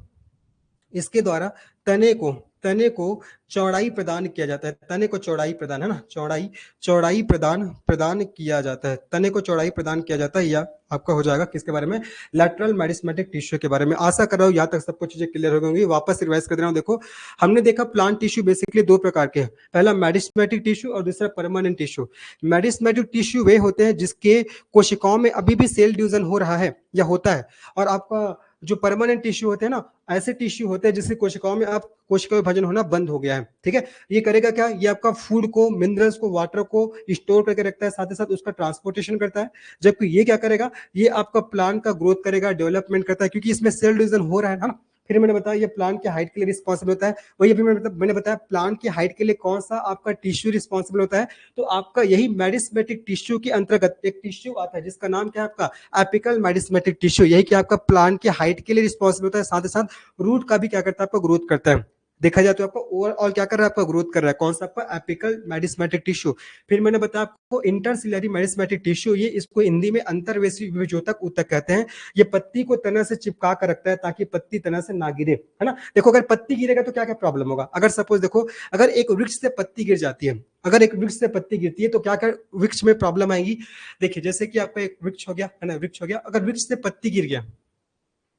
इसके द्वारा तने को चौड़ाई प्रदान किया जाता है, तने को चौड़ाई प्रदान, है ना, चौड़ाई प्रदान किया जाता है, तने को चौड़ाई प्रदान किया जाता है। या आपका हो जाएगा किसके बारे में, लेटरल मेरिस्टेमेटिक टिश्यू के बारे में। आशा कर रहा हूं यहां तक सबको चीजें क्लियर हो गई। वापस रिवाइज कर दे रहा हूं। देखो हमने देखा प्लांट टिश्यू बेसिकली दो प्रकार के हैं, पहला मेरिस्टेमेटिक टिश्यू और दूसरा परमानेंट टिश्यू। मेरिस्टेमेटिक टिश्यू वे होते हैं जिसके कोशिकाओं में अभी भी सेल डिवीजन हो रहा है या होता है, और आपका जो परमानेंट टिश्यू होते हैं ना, ऐसे टिश्यू होते हैं जिससे कोशिकाओं में आप कोशिका विभाजन होना बंद हो गया है, ठीक है। ये करेगा क्या, ये आपका फूड को, मिनरल्स को, वाटर को स्टोर करके रखता है, साथ ही साथ उसका ट्रांसपोर्टेशन करता है। जबकि ये क्या करेगा, ये आपका प्लांट का ग्रोथ करेगा, डेवलपमेंट करता है, क्योंकि इसमें सेल डिवीजन हो रहा है ना। फिर मैंने बताया ये प्लांट के हाइट के लिए रिस्पॉन्सिबल होता है। वही अभी मैंने बताया प्लांट की हाइट के लिए कौन सा आपका टिश्यू रिस्पॉन्सिबल होता है, तो आपका यही मेरिस्टेमेटिक टिश्यू के अंतर्गत एक टिश्यू आता है जिसका नाम क्या है आपका एपिकल मेरिस्टेमेटिक टिश्यू। यही कि आपका प्लांट के हाइट के लिए रिस्पॉन्सिबल होता है, साथ ही साथ रूट का भी क्या करता है, आपका ग्रोथ करता है। देखा जाए तो आपका ओवरऑल क्या कर रहा है, आपका ग्रोथ कर रहा है, कौन सा आपका एपिकल मेरिस्टेमेटिक टिश्यू। फिर मैंने बताया आपको इंटरसिलरी मेरिस्टेमेटिक टिश्यू, ये इसको हिंदी में अंतर्वेशी विभेजोतक ऊतक कहते हैं। ये पत्ती को तना से चिपका कर रखता है ताकि पत्ती तना से ना गिरे, है ना। देखो अगर पत्ती गिरेगा तो क्या क्या प्रॉब्लम होगा, अगर सपोज देखो अगर एक वृक्ष से पत्ती गिर जाती है, अगर एक वृक्ष से पत्ती गिरती है तो क्या क्या वृक्ष में प्रॉब्लम आएगी। देखिए जैसे कि आपका एक वृक्ष हो गया, है ना, वृक्ष हो गया, अगर वृक्ष से पत्ती गिर गया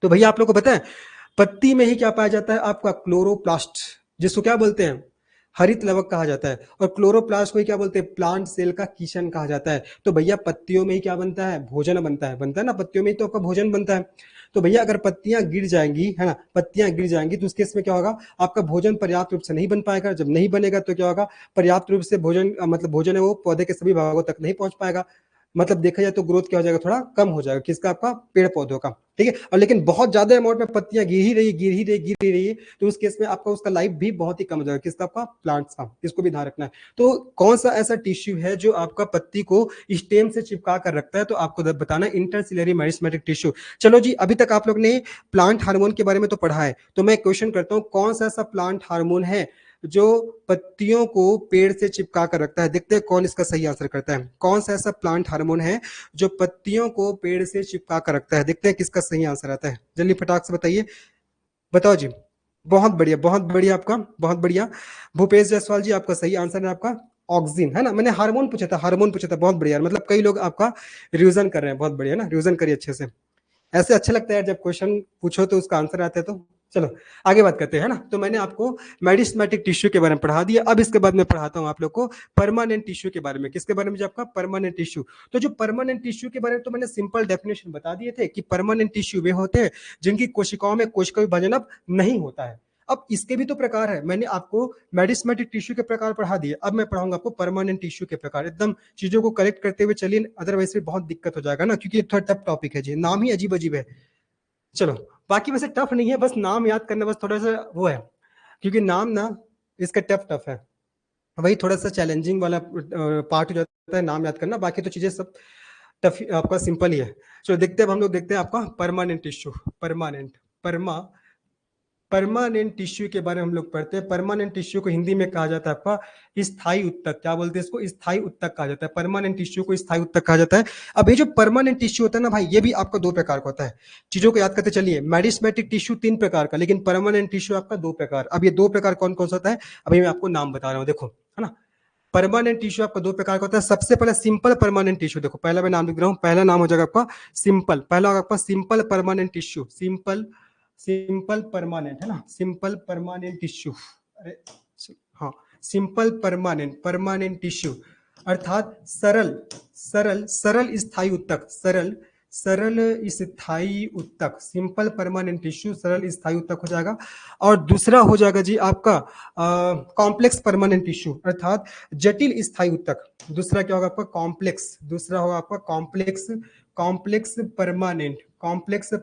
तो भैया आप लोग को पता है पत्ती में ही क्या पाया जाता है, आपका क्लोरोप्लास्ट, जिसको क्या बोलते हैं, हरित लवक कहा जाता है। और क्लोरोप्लास्ट को ही क्या बोलते हैं, प्लांट सेल का किचन कहा जाता है। तो भैया पत्तियों में ही क्या बनता है, भोजन बनता है ना, पत्तियों में ही तो आपका भोजन बनता है। तो भैया अगर पत्तियां गिर जाएंगी, है ना, पत्तियां गिर जाएंगी तो उस केस में क्या होगा, आपका भोजन पर्याप्त रूप से नहीं बन पाएगा। जब नहीं बनेगा तो क्या होगा, पर्याप्त रूप से भोजन मतलब भोजन है वो पौधे के सभी भागों तक नहीं पहुंच पाएगा। मतलब देखा जाए तो ग्रोथ क्या हो जाएगा, थोड़ा कम हो जाएगा, किसका, आपका पेड़ पौधों का, ठीक है। और लेकिन बहुत ज्यादा अमाउंट में पत्तियां गिर ही रही है तो उस केस में आपका उसका लाइफ भी बहुत ही कम हो जाएगा, किसका, आपका प्लांट्स का। इसको भी ध्यान रखना है। तो कौन सा ऐसा टिश्यू है जो आपका पत्ती को स्टेम से चिपका कर रखता है, तो आपको बताना इंटरसिलरी मेरिस्टेमेटिक टिश्यू। चलो जी अभी तक आप लोग ने प्लांट हार्मोन के बारे में तो पढ़ा है, तो मैं क्वेश्चन करता हूँ कौन सा ऐसा प्लांट हार्मोन है जो पत्तियों को पेड़ से चिपका कर रखता है। देखते हैं कौन इसका सही आंसर करता है, कौन सा ऐसा प्लांट हार्मोन है जो पत्तियों को पेड़ से चिपका कर रखता है। देखते हैं किसका सही आंसर आता है, जल्दी फटाक से बताइए, बताओ जी। बहुत बढ़िया, बहुत बढ़िया, आपका बहुत बढ़िया भूपेश जायसवाल जी, आपका सही आंसर है आपका ऑक्सीजन, है ना। मैंने हार्मोन पूछा था, हार्मोन पूछा था, बहुत बढ़िया। मतलब कई लोग आपका रिवीजन कर रहे हैं, बहुत बढ़िया ना, रिवीजन करिए अच्छे से। ऐसे अच्छा लगता है जब क्वेश्चन पूछो तो उसका आंसर आता है। तो चलो आगे बात करते हैं, है ना। तो मैंने आपको मेडिस्मेटिक टिश्यू के बारे में पढ़ा दिया। अब इसके बाद मैं पढ़ाता हूं आप लोग को परमानेंट टिश्यू के बारे में। किसके बारे में जी? आपका परमानेंट टिश्यू। तो जो परमानेंट टिश्यू के बारे में तो मैंने सिंपल डेफिनेशन बता दिए थे कि परमानेंट टिश्यू वे होते हैं जिनकी कोशिकाओं में कोशिका विभाजन अब नहीं होता है। अब इसके भी तो प्रकार है, मैंने आपको मेडिस्मेटिक टिश्यू के प्रकार पढ़ा दिए, अब मैं पढ़ाऊंगा आपको परमानेंट टिश्यू के प्रकार। एकदम चीजों को करेक्ट करते हुए चलिए, अदरवाइज बहुत दिक्कत हो जाएगा ना, क्योंकि थोड़ा टफ टॉपिक है जी, नाम ही अजीब अजीब है। चलो बाकी वैसे टफ नहीं है, बस नाम याद करना बस थोड़ा सा वो है, क्योंकि नाम ना इसका टफ टफ है, वही थोड़ा सा चैलेंजिंग वाला पार्ट हो जाता है नाम याद करना। बाकी तो चीजें सब टफ आपका सिंपल ही है। चलो देखते हैं, अब हम लोग देखते हैं आपका permanent tissue. Permanent permanent tissue के बारे में हम लोग पढ़ते हैं। परमानेंट टिश्यू को हिंदी में कहा जाता है आपका स्थायी उत्तक। क्या बोलते हैं इसको? स्थायी उत्तक कहा जाता है। परमानेंट टिश्यू को स्थायी उत्तक कहा जाता है। अब ये जो परमानेंट टिश्यू होता है ना भाई, ये भी आपका दो प्रकार का होता है। चीजों को याद करते चलिए, मेडिस्मेटिक टिश्यू 3 प्रकार का, लेकिन परमानेंट टिश्यू आपका 2 प्रकार। अब ये 2 प्रकार कौन कौन सा होता है, अभी मैं आपको नाम बता रहा हूँ, देखो, है ना। परमानेंट टिश्यू आपका 2 प्रकार का होता है। सबसे पहले सिंपल परमानेंट टिश्यू, देखो पहला मैं नाम लिख रहा हूँ, पहला नाम हो जाएगा आपका सिंपल। पहला होगा आपका simple permanent tissue, simple permanent, है ना, सिंपल परमानेंट टिश्यू। अरे हाँ, सिंपल परमानेंट टिश्यू अर्थात सरल सरल सरल स्थायी उत्तक, सरल स्थायी उत्तक, सिंपल परमानेंट टिश्यू सरल स्थायी उत्तक हो जाएगा। और दूसरा हो जाएगा जी आपका कॉम्प्लेक्स परमानेंट टिश्यू अर्थात जटिल स्थायी उत्तक। दूसरा क्या होगा आपका? कॉम्प्लेक्स। दूसरा होगा आपका कॉम्प्लेक्स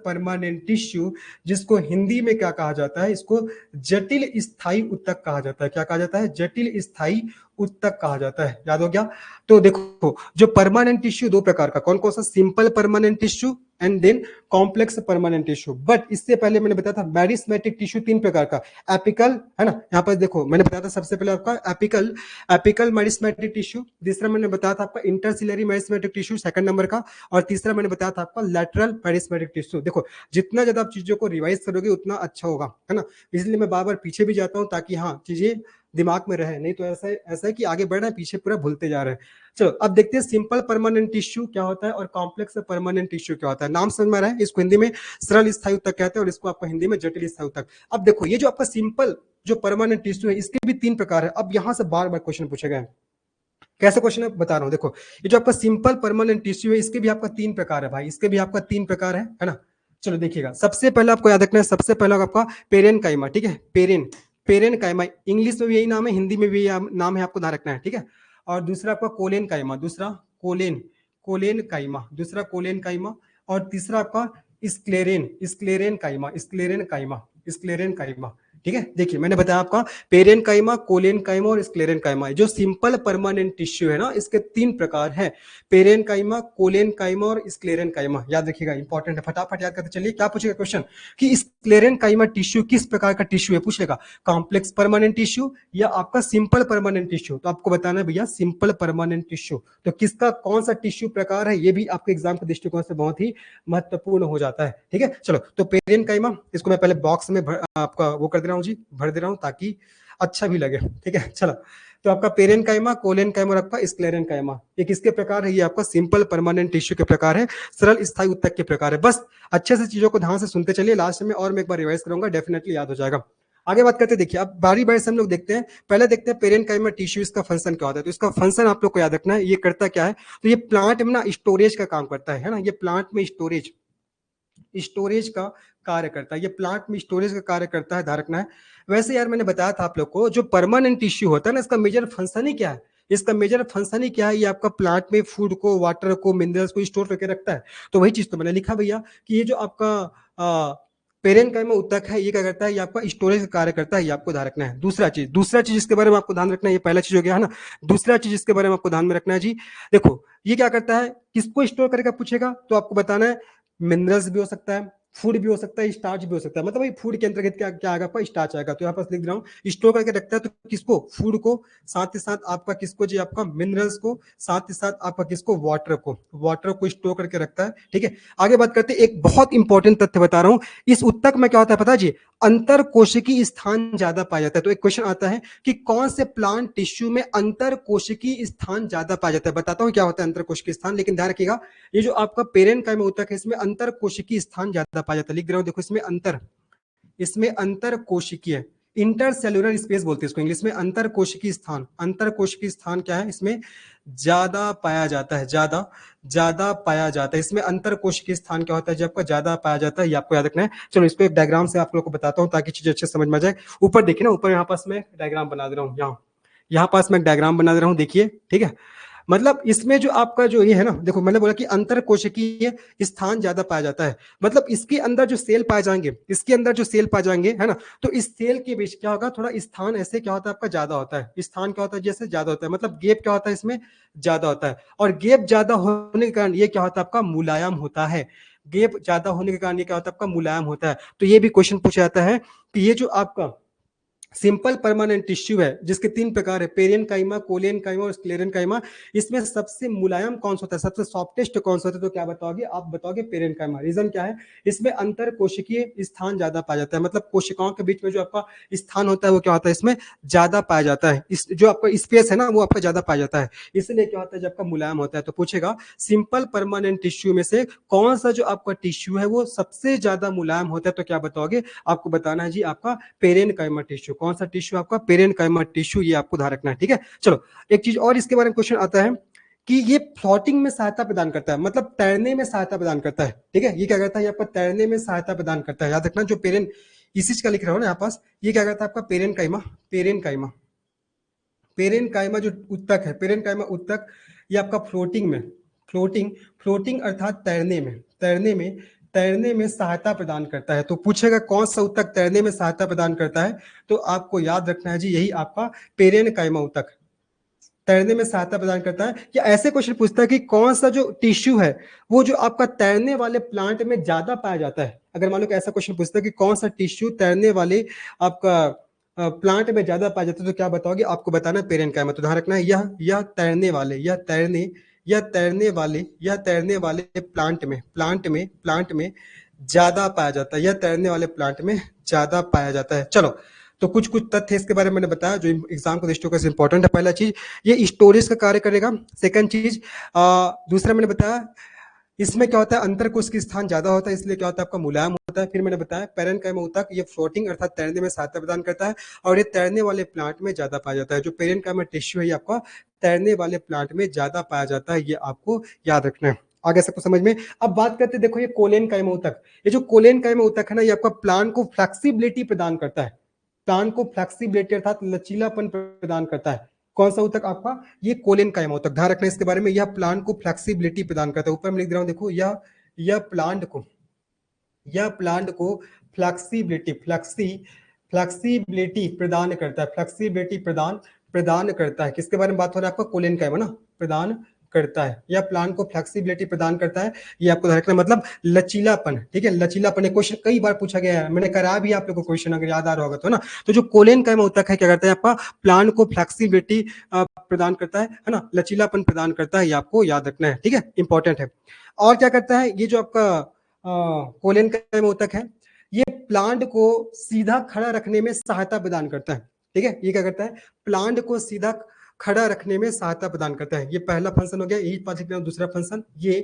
परमानेंट टिश्यू, जिसको हिंदी में क्या कहा जाता है? इसको जटिल स्थायी उत्तक कहा जाता है। क्या कहा जाता है? जटिल स्थायी उत्तक कहा जाता है। याद हो गया? तो देखो, जो परमानेंट टिश्यू 2 प्रकार का, कौन कौन सा? Simple permanent tissue and then complex permanent tissue. But इससे पहले मैंने बताया था मेडिस्मेटिक टिश्यू 3 प्रकार का। एपिकल, है ना, यहाँ पर देखो मैंने बताया था सबसे पहले आपका एपिकल मेडिस्मेटिक टिश्यू, दूसरा मैंने बताया था आपका इंटरसिलरी मेडिस्मेटिक टिश्यू सेकंड नंबर का, और तीसरा मैंने बताया था आपका लैटरल मेडिस्मेटिक टिश्यू। देखो जितना ज्यादा आप चीजों को रिवाइज करोगे उतना अच्छा होगा, है ना। इसलिए मैं बार बार पीछे भी जाता हूँ ताकि हाँ चीजें दिमाग में रहे, नहीं तो ऐसा है कि आगे बढ़ रहे हैं पीछे पूरा भूलते जा रहे हैं। चलो अब देखते हैं सिंपल परमानेंट टिश्यू क्या होता है और कॉम्प्लेक्स परमानेंट टिश्यू क्या होता है। नाम समझ में आ रहा है? इसको हिंदी में सरल स्थायी उत्तक कहते हैं और इसको आपको हिंदी में जटिल स्थायी उत्तक। अब देखो ये जो आपका सिंपल जो परमानेंट टिश्यू है इसके भी 3 प्रकार है। अब यहां से बार बार क्वेश्चन पूछे गए, कैसे क्वेश्चन है बता रहा हूं। देखो ये जो आपका सिंपल परमानेंट टिश्यू है इसके भी आपका 3 प्रकार है भाई, इसके भी आपका 3 प्रकार है ना। चलो देखिएगा, सबसे पहले आपको याद रखना है, सबसे पहला आपका पेरेनकाइमा, ठीक है, पेरेनकाइमा, इंग्लिश में भी यही नाम है, हिंदी में भी नाम है, आपको ध्यान रखना है, ठीक है। और दूसरा आपका कोलेनकाइमा, दूसरा कोलेनकाइमा, दूसरा कोलेनकाइमा, और तीसरा आपका स्क्लेरेनकाइमा, ठीक है। देखिए मैंने बताया आपका पेरेनकाइमा, कोलेनकाइमा और स्क्लेरेनकाइमा। जो सिंपल परमानेंट टिश्यू है ना इसके 3 प्रकार हैं, पेरेनकाइमा, कोलेनकाइमा और स्क्लेरेनकाइमा। याद रखिएगा, इंपॉर्टेंट है, फटाफट याद करते चलिए। क्या पूछेगा क्वेश्चन कि स्क्लेरेनकाइमा टिश्यू किस प्रकार का टिश्यू है, पूछ लेगा कॉम्प्लेक्स परमानेंट टिश्यू या आपका सिंपल परमानेंट टिश्यू। तो आपको बताना है भैया सिंपल परमानेंट टिश्यू। तो किसका कौन सा टिश्यू प्रकार है ये भी आपके एग्जाम के दृष्टिकोण से बहुत ही महत्वपूर्ण हो जाता है, ठीक है। चलो तो पेरेनकाइमा, इसको मैं पहले बॉक्स में आपका वो कर दे रहा हूँ जी, भर दे रहा हूँ ताकि अच्छा भी लगे, ठीक है। चलो तो आपका पेरेनकाइमा, कोलेनकाइमा और आपका स्क्लेरेनकाइमा, ये किसके प्रकार है? ये आपका सिंपल परमानेंट टिश्यू के प्रकार है, सरल स्थायी उत्तक के प्रकार है। बस अच्छे से चीजों को ध्यान से सुनते चलिए, लास्ट में और मैं एक बार रिवाइज करूंगा, डेफिनेटली याद हो जाएगा। आगे बात करते हैं, देखिए अब बारी बारी से हम लोग देखते हैं। पहले देखते हैं पेरेनकाइमा टिश्यू, इसका फंक्शन क्या होता है। तो इसका फंक्शन आप लोग को याद रखना है, ये करता क्या है? तो ये प्लांट में ना स्टोरेज का काम करता है ना, ये प्लांट में स्टोरेज का कार्य करता है, ये प्लांट में स्टोरेज का कार्य करता है, ध्यान रखना है। वैसे यार मैंने बताया था आप लोग को, जो परमानेंट टिश्यू होता है ना इसका मेजर फंक्शन ही क्या है? इसका मेजर फंक्शन ही क्या है? ये आपका प्लांट में फूड को, वाटर को, मिनरल्स को स्टोर करके रखता है। तो वही चीज तो मैंने लिखा भैया कि ये जो आपका पेरेनकाइमा उत्तक है ये क्या करता है? ये आपका स्टोरेज का कार्य करता है, ये आपको ध्यान रखना है। दूसरा चीज इसके बारे में आपको ध्यान रखना है, ये पहला चीज हो गया है ना। दूसरा चीज इसके बारे में आपको ध्यान में रखना है जी, देखो ये क्या करता है, किसको स्टोर करेगा पूछेगा तो आपको बताना है मिनरल्स भी हो सकता है, फूड भी हो सकता है, स्टार्च भी हो सकता है। मतलब भाई फूड के अंतर्गत क्या क्या आएगा? आपका स्टार्च आएगा। तो यहाँ पर लिख रहा हूँ स्टोर करके रखता है, तो किसको? फूड को, साथ ही साथ आपका किसको जी? आपका मिनरल्स को, साथ ही साथ आपका किसको? वाटर को स्टोर करके रखता है, ठीक है। आगे बात करते हैं, एक बहुत इंपॉर्टेंट तथ्य बता रहा हूँ, इस उत्तक में क्या होता है पता है जी? अंतर कोशिकीय स्थान ज्यादा पाया जाता है। तो एक क्वेश्चन आता है कि कौन से प्लांट टिश्यू में अंतर कोशिकीय स्थान ज्यादा पाया जाता है। बताता हूँ क्या होता है अंतर कोशिकीय स्थान, लेकिन ध्यान रखिएगा ये जो आपका पेरेनकाइमा उत्तक है इसमें अंतर कोशिकीय स्थान ज्यादा पाया जाता है। लिख रहा हूं देखो, इसमें अंतर इसमें अंतर कोशिकीय, इंटर सेलुलर स्पेस बोलते हैं इसको इंग्लिश में, अंतर कोशिकीय स्थान, अंतर कोशिकीय स्थान क्या है, इसमें ज्यादा पाया जाता है, ज्यादा पाया जाता है, इसमें अंतर कोशिकीय स्थान क्या होता है, जब आपका ज्यादा पाया जाता है, ये आपको याद रखना है। चलो इसको एक डायग्राम से आप लोग को बताता हूँ ताकि चीजें अच्छे समझ में आ जाए। ऊपर देखिए ना, ऊपर यहाँ पास मैं डायग्राम बना दे रहा हूँ, यहाँ पास मैं डायग्राम बना दे रहा हूँ, देखिए ठीक है। मतलब इसमें जो आपका जो ये है ना, देखो मैंने बोला कि अंतर कोशिकीय स्थान ज्यादा पाया जाता है, मतलब इसके अंदर जो सेल पाए जाएंगे, इसके अंदर जो सेल पाए जाएंगे है ना, तो इस सेल के बीच क्या होगा, थोड़ा स्थान ऐसे क्या होता है आपका ज्यादा होता है, स्थान क्या होता है जैसे ज्यादा होता है, मतलब गैप क्या होता है इसमें ज्यादा होता है, और गैप ज्यादा होने के कारण ये क्या होता है आपका मुलायम होता है, गैप ज्यादा होने के कारण ये क्या होता है आपका मुलायम होता है। तो ये भी क्वेश्चन पूछा जाता है कि ये जो आपका सिंपल परमानेंट टिश्यू है जिसके तीन प्रकार है, पेरियन काइमा, कोलियन काइमा और स्क्लेरन काइमा, इसमें सबसे मुलायम कौन सा होता है, सबसे सॉफ्टेस्ट कौन सा होता है, तो क्या बताओगे आप, बताओगे पेरियन काइमा। रीजन क्या है, इसमें अंतर कोशिकीय स्थान ज्यादा पाया जाता है, मतलब कोशिकाओं के बीच में जो आपका स्थान होता है वो क्या होता है इसमें ज्यादा पाया जाता है, इस जो आपका स्पेस है ना वो आपका ज्यादा पाया जाता है, इसलिए क्या होता है जब आपका मुलायम होता है। तो पूछेगा सिंपल परमानेंट टिश्यू में से कौन सा जो आपका टिश्यू है वो सबसे ज्यादा मुलायम होता है, तो क्या बताओगे, आपको बताना है जी आपका पेरेन काइमा टिश्यू, कौन सा टिश्यू आपका पेरेन काइमा टिश्यू, ये आपको ध्यान रखना है, ठीक है। चलो एक चीज और इसके बारे में क्वेश्चन आता है कि ये फ्लोटिंग में सहायता प्रदान करता है, मतलब तैरने में सहायता प्रदान करता है, ठीक है, ये क्या करता है, ये आपका तैरने में सहायता प्रदान करता है, याद रखना जो पेरेन इसी चीज का लिख रहा हूं ना यहाँ पास, ये क्या करता है आपका पेरेन काइमा, पेरेन काइमा, पेरेन काइमा जो उत्तक है, पेरेन काइमा उत्तक, ये आपका फ्लोटिंग में, फ्लोटिंग फ्लोटिंग अर्थात तैरने में, तैरने में सहायता प्रदान करता है। तो पूछेगा कौन सा उत्तक तैरने में सहायता प्रदान करता है, तो आपको याद रखना है जी यही आपका पेरेन काइमा उत्तक तैरने में सहायता प्रदान करता है। या ऐसे क्वेश्चन पूछता है कि कौन सा जो टिश्यू है वो जो आपका तैरने वाले प्लांट में ज्यादा पाया जाता है, अगर मान लो कि ऐसा क्वेश्चन पूछता है कि कौन सा टिश्यू तैरने वाले आपका प्लांट में ज्यादा पाया जाता है, तो क्या बताओगे, आपको बताना है पेरेन काइमा। तो ध्यान रखना है यह तैरने वाले, यह तैरने वाले प्लांट में ज्यादा पाया जाता है, यह तैरने वाले प्लांट में ज्यादा पाया जाता है। चलो तो कुछ कुछ तथ्य इसके बारे में मैंने बताया जो एग्जाम को दृष्टिकोण से इंपॉर्टेंट है। पहला चीज ये स्टोरेज का कार्य करेगा, सेकंड चीज दूसरा मैंने बताया इसमें क्या होता है अंतर कोशिकीय स्थान ज्यादा होता है, इसलिए क्या होता है आपका मुलायम होता है। फिर मैंने बताया पेरेनकाइमा उत्तक ये फ्लोटिंग अर्थात तैरने में सहायता प्रदान करता है, और ये तैरने वाले प्लांट में ज्यादा पाया जाता है, जो पेरेनकाइमा टिश्यू है ये आपका तैरने वाले प्लांट में ज्यादा पाया जाता है, ये आपको याद रखना है। आगे सबको समझ में। अब बात करते हैं, देखो ये कोलेन काइमा उत्तक, ये जो कोलेन काइमा उत्तक है ना, ये आपका प्लांट को फ्लेक्सिबिलिटी प्रदान करता है, प्लांट को फ्लेक्सिबिलिटी अर्थात लचीलापन प्रदान करता है। कौन सा उत्तक आपका, ये कोलेन काइमा उत्तक, ध्यान रखना इसके बारे में, यह प्लांट को फ्लेक्सिबिलिटी प्रदान करता है। ऊपर में लिख रहा हूं देखो, यह प्लांट को फ्लेक्सिबिलिटी प्रदान करता है, फ्लेक्सिबिलिटी प्रदान करता है। किसके बारे में बात हो रहा है आपका, कोलेन काइमा ना, प्रदान करता है, या प्लांट को फ्लेक्सिबिलिटी प्रदान करता है, ये आपको ध्यान रखना, मतलब लचीलापन, ठीक है, लचीलापन। क्वेश्चन कई बार पूछा गया है, मैंने करा भी आप लोगों को क्वेश्चन, अगर याद आ रहा होगा तो ना। तो जो कोलेन काइमा उत्तक है क्या करता है आपका प्लांट को फ्लेक्सिबिलिटी प्रदान करता है ना, लचीलापन प्रदान करता है, ये आपको याद रखना है, ठीक है, इंपॉर्टेंट है। और क्या करता है ये जो आपका कोलेन काइमा उत्तक है, ये प्लांट को सीधा खड़ा रखने में सहायता प्रदान करता है, ठीक है, ये क्या करता है प्लांट को सीधा खड़ा रखने में सहायता प्रदान करता है। ये पहला फंक्शन हो गया, यही पास लिख रहा हूं। दूसरा फंक्शन ये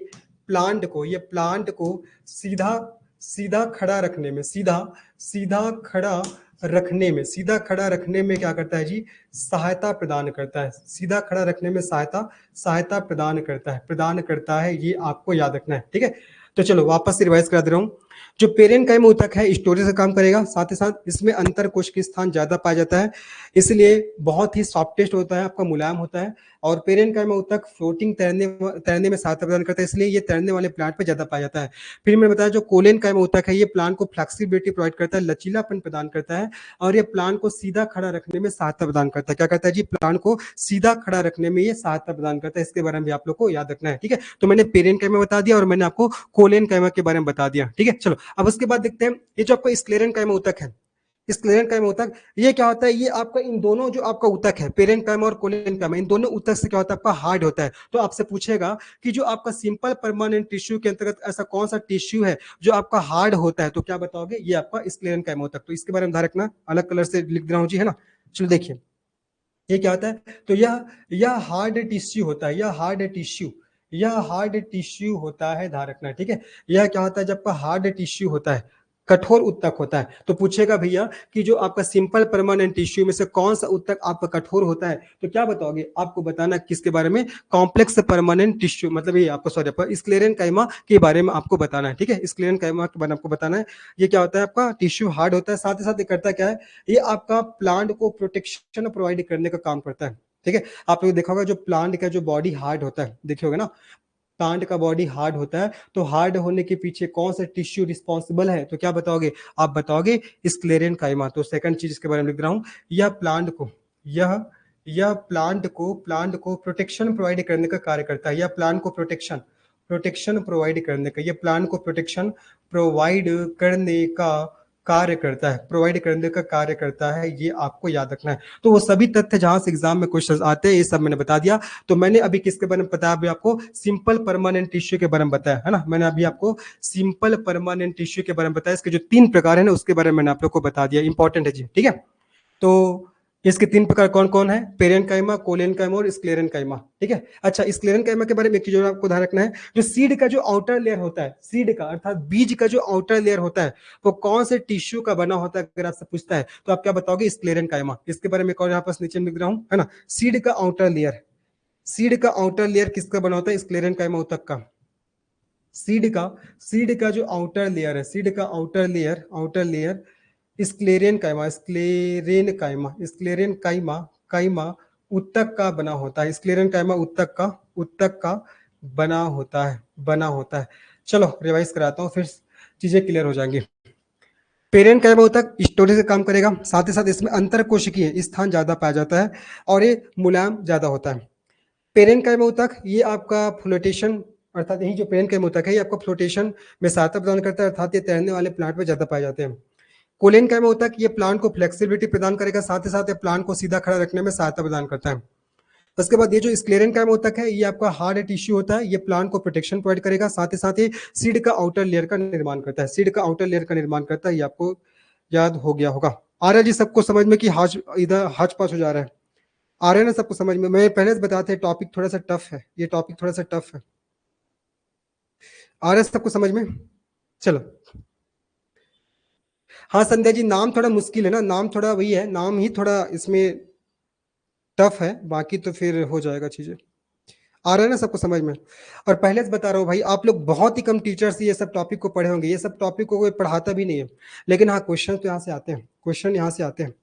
प्लांट को सीधा खड़ा रखने में, सीधा खड़ा रखने में क्या करता है जी, सहायता प्रदान करता है, सीधा खड़ा रखने में सहायता प्रदान करता है, ये आपको याद रखना है, ठीक है। तो चलो वापस से रिवाइज करा दे रहा हूं। जो पेरेनकाइमा उत्तक है स्टोरेज का काम करेगा, साथ ही साथ इसमें अंतर कोशिकीय स्थान ज्यादा पाया जाता है, इसलिए बहुत ही सॉफ्टेस्ट होता है, आपका मुलायम होता है। और पेरेनकाइमा उत्तक फ्लोटिंग तैरने में सहायता प्रदान करता है, इसलिए ये तैरने वाले प्लांट पे ज्यादा पाया जाता है। फिर मैंने बताया जो कोलेनकाइमा उत्तक है, ये प्लांट को फ्लेक्सिबिलिटी प्रोवाइड करता है, लचीलापन प्रदान करता है, और ये प्लांट को सीधा खड़ा रखने में सहायता प्रदान करता है। क्या करता है जी, प्लांट को सीधा खड़ा रखने में ये सहायता प्रदान करता है, इसके बारे में भी आप लोग को याद रखना है, ठीक है। तो मैंने पेरेनकाइमा बता दिया और मैंने आपको कोलेनकाइमा के बारे में बता दिया, ठीक है। चलो अब उसके बाद देखते हैं ये जो आपका स्क्लेरेनकाइमा उत्तक है, स्क्लेरेनकाइमा उत्तक ये क्या होता है, ये आपका इन दोनों जो आपका उत्तक है पेरेनकाइमा और कोलेनकाइमा, इन दोनों उत्तक से क्या होता है आपका हार्ड होता है। तो आपसे पूछेगा कि जो आपका सिंपल परमानेंट टिश्यू के अंतर्गत ऐसा कौन सा टिश्यू है जो आपका हार्ड होता है, तो क्या बताओगे, ये आपका स्क्लेरेनकाइमा उत्तक। तो इसके बारे में ध्यान रखना, अलग कलर से लिख दे रहा हूं जी, है ना। चलो देखिए ये क्या होता है, तो यह हार्ड टिश्यू होता है, यह हार्ड टिश्यू होता है, ध्यान रखना, ठीक है। यह क्या होता है जब का हार्ड टिश्यू होता है, कठोर उत्तक होता है। तो पूछेगा भैया कि जो आपका सिंपल परमानेंट टिश्यू में से कौन सा उत्तक आपका कठोर होता है, तो क्या बताओगे? आपको बताना किसके बारे में? कॉम्प्लेक्स परमानेंट टिश्यू, मतलब ये आपको सॉरी आपका स्क्लेरेनकाइमा के बारे में आपको बताना है। ठीक है, स्क्लेरेनकाइमा के बारे में आपको बताना है। ये क्या होता है? आपका टिश्यू हार्ड होता है, साथ ही साथ ये करता क्या है, ये आपका प्लांट को प्रोटेक्शन प्रोवाइड करने का काम करता है। ठीक है, आप लोग देखा होगा जो प्लांट का जो बॉडी हार्ड होता है, देखे होगा ना, प्लांट का बॉडी हार्ड होता है, तो हार्ड होने के पीछे कौन सा टिश्यू रिस्पॉन्सिबल है? तो क्या बताओगे? आप बताओगे स्क्लेरेनकाइमा। तो सेकंड चीज इसके बारे में लिख रहा हूं, यह प्लांट को यह प्लांट को प्रोटेक्शन प्रोवाइड करने का कार्य करता है। यह प्लांट को प्रोटेक्शन प्रोवाइड करने का, यह प्लांट को प्रोटेक्शन प्रोवाइड करने का कार्य करता है, प्रोवाइड करने का कार्य करता है। ये आपको याद रखना है। तो वो सभी तथ्य जहां से एग्जाम में क्वेश्चन आते हैं, ये सब मैंने बता दिया। तो मैंने अभी किसके बारे में बताया? अभी आपको सिंपल परमानेंट टिश्यू के बारे में बताया है ना। मैंने अभी आपको सिंपल परमानेंट टिश्यू के बारे में बताया। इसके जो 3 प्रकार है ना, उसके बारे में मैंने आप लोग को बता दिया। इंपॉर्टेंट है जी, ठीक है। तो इसके 3 प्रकार कौन कौन है? पेरेन्काइमा, कोलेनकाइमा और स्क्लेरेनकाइमा। ठीक है। अच्छा, स्क्लेरेनकाइमा के बारे में एक चीज और आपको ध्यान रखना है, जो सीड का जो आउटर लेयर होता है, सीड का अर्थात बीज का जो आउटर लेयर होता है, वो कौन से टिश्यू का बना होता है? अगर आपसे पूछता है तो आप क्या बताओगे? स्क्लेरेनकाइमा। इसके बारे में एक और यहाँ पर नीचे लिख रहा हूँ, है ना। सीड का आउटर लेयर, सीड का आउटर लेयर किसका बना होता है? स्क्लेरेनकाइमा उत्तक का। सीड का जो आउटर लेयर है, सीड का आउटर लेयर स्क्लेरेन काइमा उत्तक का बना होता है। स्क्लेरेन काइमा उत्तक का बना होता है। चलो रिवाइज कराता हूँ, फिर चीजें क्लियर हो जाएंगी। पेरेंट काइमा उत्तक स्टोरेज का काम करेगा, साथ ही साथ इसमें अंतर कोशिकीय स्थान ज्यादा पाया जाता है और ये मुलायम ज्यादा होता है। पेरेंट काइमा उत्तक ये आपका फ्लोटेशन, अर्थात यही जो पेरेंट काइमा उत्तक है, ये आपका फ्लोटेशन में सहायता प्रदान करता है, अर्थात ये तैरने वाले प्लांट में ज्यादा पाए जाते हैं। कोलेन काइमा उत्तक ये प्लांट को फ्लेक्सिबिलिटी प्रदान करेगा, साथ ही साथ ये प्लांट को सीधा खड़ा रखने में सहायता प्रदान करता है। उसके बाद ये जो स्क्लेरेन काइमा उत्तक है, ये आपका हार्ड टिश्यू होता है, ये प्लांट को प्रोटेक्शन प्रोवाइड करेगा, साथ ही साथ ये सीड का आउटर लेयर का निर्माण करता है। सीड का आउटर लेयर का निर्माण करता है, ये आपको याद हो गया होगा। आ रहा है जी सबको समझ में कि हाज इधर हाज पास हो जा रहा है? आ रहा है ना सबको समझ में? मैं पहले से बताते टॉपिक थोड़ा सा टफ है, ये टॉपिक थोड़ा सा टफ है। आ रहा है सबको समझ में? चलो, हाँ संध्या जी, नाम थोड़ा मुश्किल है ना, नाम थोड़ा वही है, नाम ही थोड़ा इसमें टफ है, बाकी तो फिर हो जाएगा चीजें। आ रहा है ना सबको समझ में? और पहले से बता रहा हूँ भाई, आप लोग बहुत ही कम टीचर्स ये सब टॉपिक को पढ़े होंगे, ये सब टॉपिक को कोई पढ़ाता भी नहीं है, लेकिन हाँ क्वेश्चन तो यहाँ से आते हैं, क्वेश्चन यहाँ से आते हैं।